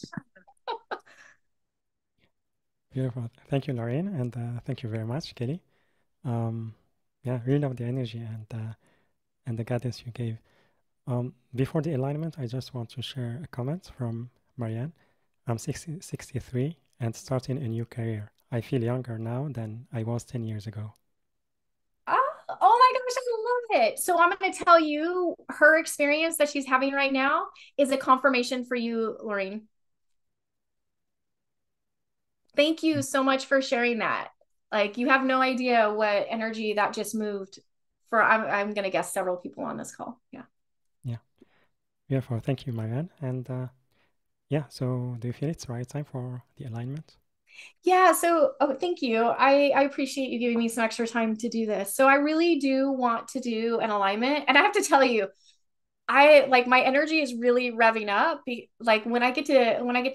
Beautiful. Thank you, Noreen, and thank you very much, Kelly. Yeah, really love the energy and the guidance you gave. Before the alignment, I just want to share a comment from Marianne. I'm 63 and starting a new career. I feel younger now than I was 10 years ago.
Oh my gosh, I love it. So I'm going to tell you, her experience that she's having right now is a confirmation for you, Lorraine. Thank you so much for sharing that. Like, you have no idea what energy that just moved for, I'm going to guess, several people on this call. Yeah.
Yeah. Beautiful. Thank you, Marianne. And yeah, so do you feel it's the right time for the alignment?
Yeah. So, thank you. I appreciate you giving me some extra time to do this. So I really do want to do an alignment. And I have to tell you, my energy is really revving up. Like when I get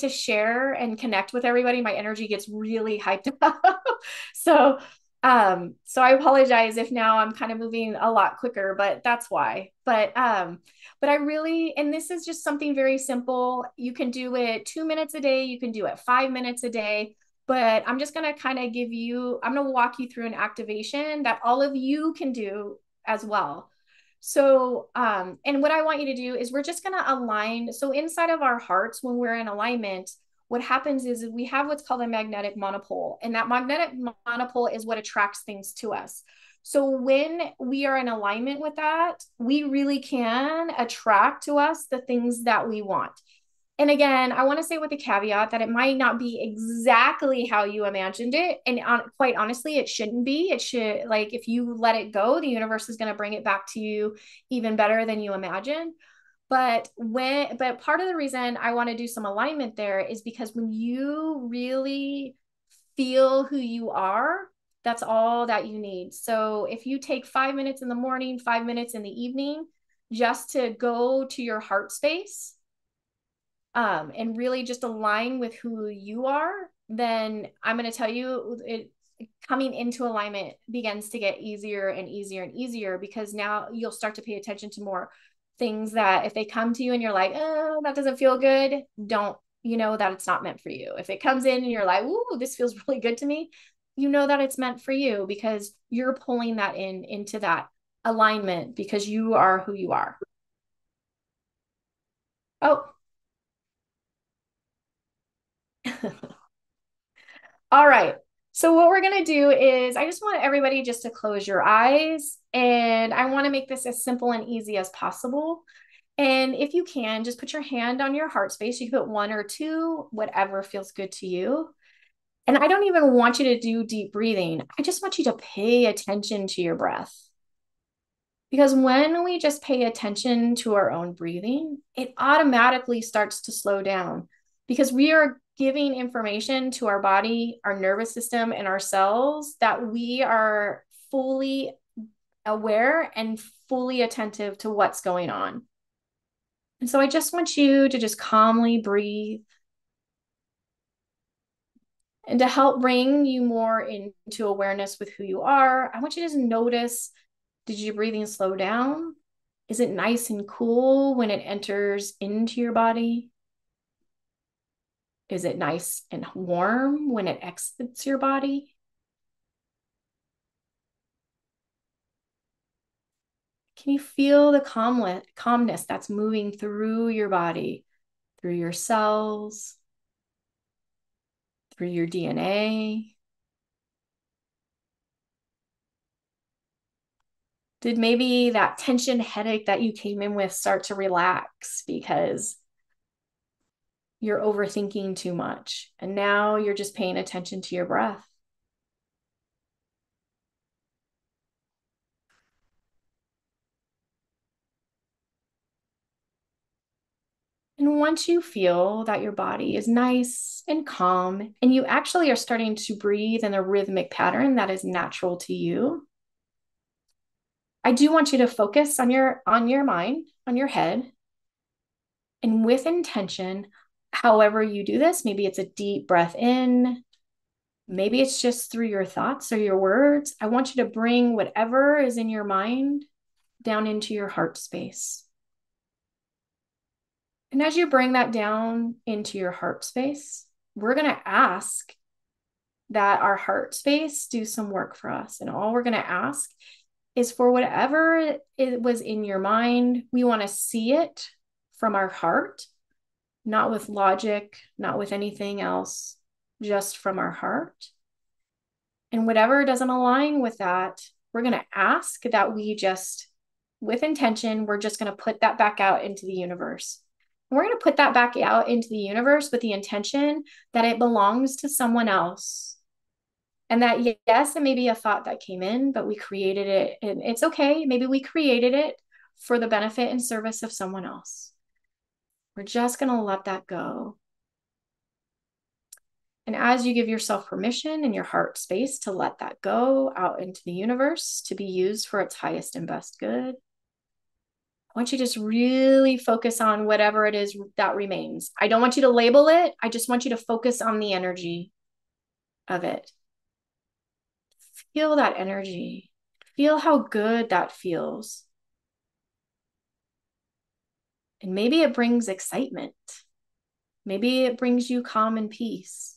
to share and connect with everybody, my energy gets really hyped up. So I apologize if now I'm kind of moving a lot quicker, but that's why. But I really, and this is just something very simple. You can do it 2 minutes a day. You can do it 5 minutes a day. But I'm just going to kind of I'm going to walk you through an activation that all of you can do as well. So, and what I want you to do is we're just going to align. So inside of our hearts, when we're in alignment, what happens is we have what's called a magnetic monopole, and that magnetic monopole is what attracts things to us. So when we are in alignment with that, we really can attract to us the things that we want. And again, I want to say with the caveat that it might not be exactly how you imagined it. And quite honestly, it shouldn't be. It should, like, if you let it go, the universe is going to bring it back to you even better than you imagined. But part of the reason I want to do some alignment there is because when you really feel who you are, that's all that you need. So if you take 5 minutes in the morning, 5 minutes in the evening, just to go to your heart space, and really just align with who you are, then I'm going to tell you, coming into alignment begins to get easier and easier and easier, because now you'll start to pay attention to more things that if they come to you and you're like, oh, that doesn't feel good, don't, you know that it's not meant for you. If it comes in and you're like, ooh, this feels really good to me, you know that it's meant for you, because you're pulling that into that alignment because you are who you are. Oh, all right. So what we're going to do is I just want everybody just to close your eyes, and I want to make this as simple and easy as possible. And if you can, just put your hand on your heart space. You can put one or two, whatever feels good to you. And I don't even want you to do deep breathing. I just want you to pay attention to your breath. Because when we just pay attention to our own breathing, it automatically starts to slow down, because we are giving information to our body, our nervous system, and our cells that we are fully aware and fully attentive to what's going on. And so I just want you to just calmly breathe. And to help bring you more into awareness with who you are, I want you to just notice, did your breathing slow down? Is it nice and cool when it enters into your body? Is it nice and warm when it exits your body? Can you feel the calmness that's moving through your body, through your cells, through your DNA? Did maybe that tension headache that you came in with start to relax because you're overthinking too much, and now you're just paying attention to your breath? And once you feel that your body is nice and calm, and you actually are starting to breathe in a rhythmic pattern that is natural to you, I do want you to focus on your mind, on your head, and with intention, however you do this, maybe it's a deep breath in, maybe it's just through your thoughts or your words. I want you to bring whatever is in your mind down into your heart space. And as you bring that down into your heart space, we're going to ask that our heart space do some work for us. And all we're going to ask is for whatever it was in your mind, we want to see it from our heart, not with logic, not with anything else, just from our heart. And whatever doesn't align with that, we're going to ask that we just, with intention, we're just going to put that back out into the universe. We're going to put that back out into the universe with the intention that it belongs to someone else. And that, yes, it may be a thought that came in, but we created it, and it's okay. Maybe we created it for the benefit and service of someone else. We're just going to let that go. And as you give yourself permission in your heart space to let that go out into the universe to be used for its highest and best good, I want you to just really focus on whatever it is that remains. I don't want you to label it. I just want you to focus on the energy of it. Feel that energy. Feel how good that feels. And maybe it brings excitement. Maybe it brings you calm and peace.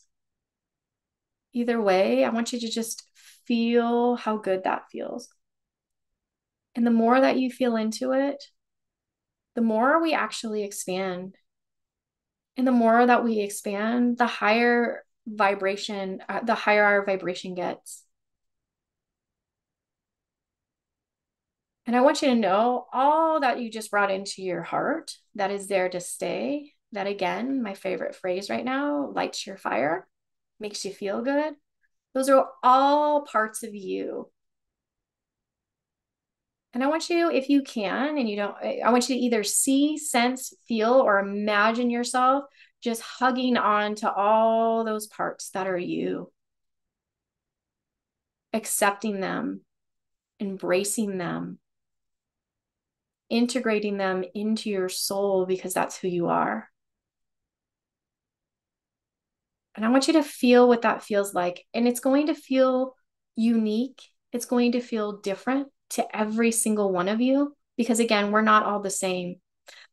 Either way, I want you to just feel how good that feels. And the more that you feel into it, the more we actually expand. And the more that we expand, the higher our vibration gets. And I want you to know all that you just brought into your heart that is there to stay. That, again, my favorite phrase right now, lights your fire, makes you feel good. Those are all parts of you. And I want you, if you can, and you don't, I want you to either see, sense, feel, or imagine yourself just hugging on to all those parts that are you, accepting them, embracing them, integrating them into your soul because that's who you are. And I want you to feel what that feels like. And it's going to feel unique. It's going to feel different to every single one of you because, again, we're not all the same.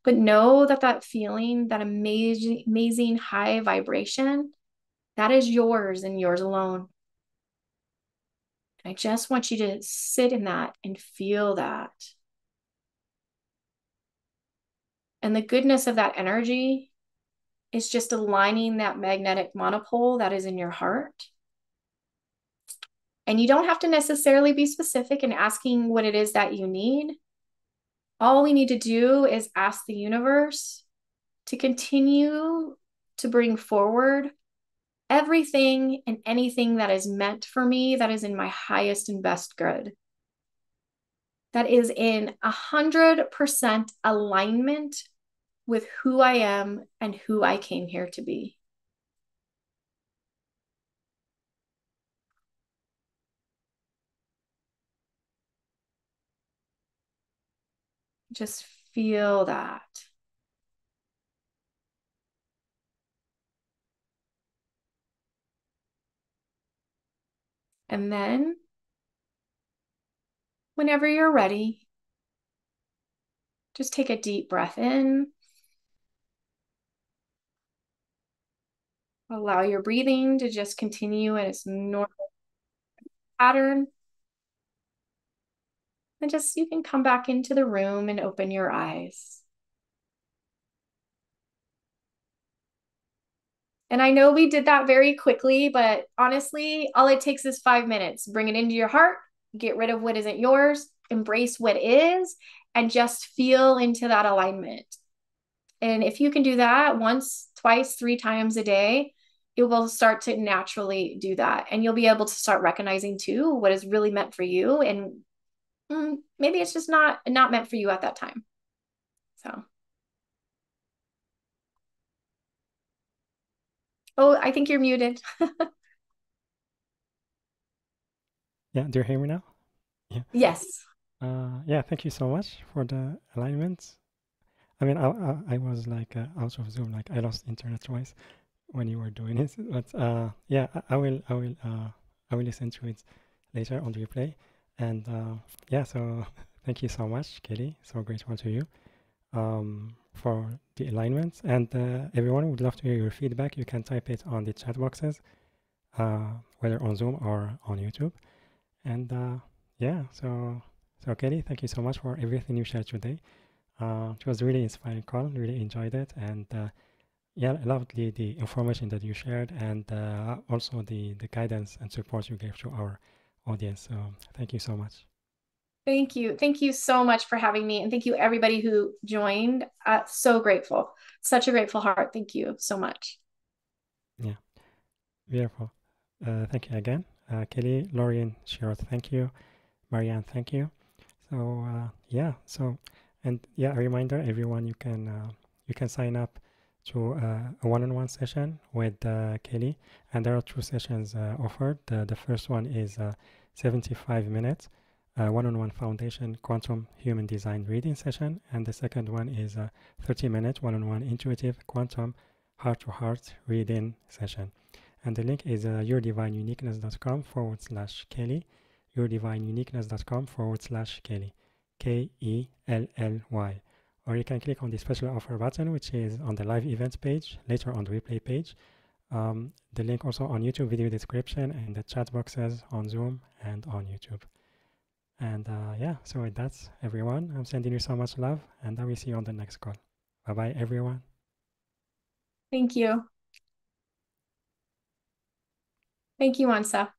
But know that that feeling, that amazing, amazing high vibration, that is yours and yours alone. And I just want you to sit in that and feel that. And the goodness of that energy is just aligning that magnetic monopole that is in your heart. And you don't have to necessarily be specific in asking what it is that you need. All we need to do is ask the universe to continue to bring forward everything and anything that is meant for me, that is in my highest and best good, that is in 100% alignment with who I am and who I came here to be. Just feel that. And then, whenever you're ready, just take a deep breath in. Allow your breathing to just continue in its normal pattern. And just, you can come back into the room and open your eyes. And I know we did that very quickly, but honestly, all it takes is 5 minutes. Bring it into your heart, get rid of what isn't yours, embrace what is, and just feel into that alignment. And if you can do that once, twice, 3 times a day, it will start to naturally do that. And you'll be able to start recognizing too what is really meant for you. And maybe it's just not meant for you at that time. So. Oh, I think you're muted.
Yeah, do you hear me now?
Yeah. Yes.
Yeah, thank you so much for the alignment. I mean, I was like out of Zoom, like I lost internet twice when you were doing it. But yeah, I will listen to it later on the replay. And yeah, so thank you so much, Kelly. So grateful to you for the alignments. And everyone would love to hear your feedback. You can type it on the chat boxes, whether on Zoom or on YouTube. And yeah, so Kelly, thank you so much for everything you shared today. It was a really inspiring call, really enjoyed it. And yeah, I loved the information that you shared and also the guidance and support you gave to our audience. So thank you so much.
Thank you. Thank you so much for having me. And thank you everybody who joined. So grateful. Such a grateful heart. Thank you so much.
Yeah, beautiful. Thank you again. Kelly, Lorian, Cheryl, thank you. Marianne, thank you. So yeah, and yeah, a reminder, everyone, you can sign up to a one-on-one session with Kelly, and there are 2 sessions offered. The first one is 75 minutes one-on-one foundation quantum human design reading session, and the second one is a 30-minute one-on-one intuitive quantum heart-to-heart reading session. And the link is yourdivineuniqueness.com/Kelly, yourdivineuniqueness.com/Kelly, Kelly. Or you can click on the special offer button, which is on the live events page, later on the replay page. The link also on YouTube video description and the chat boxes on Zoom and on YouTube. And yeah, so with that, everyone, I'm sending you so much love, and I will see you on the next call. Bye-bye, everyone.
Thank you. Thank you, Ansa.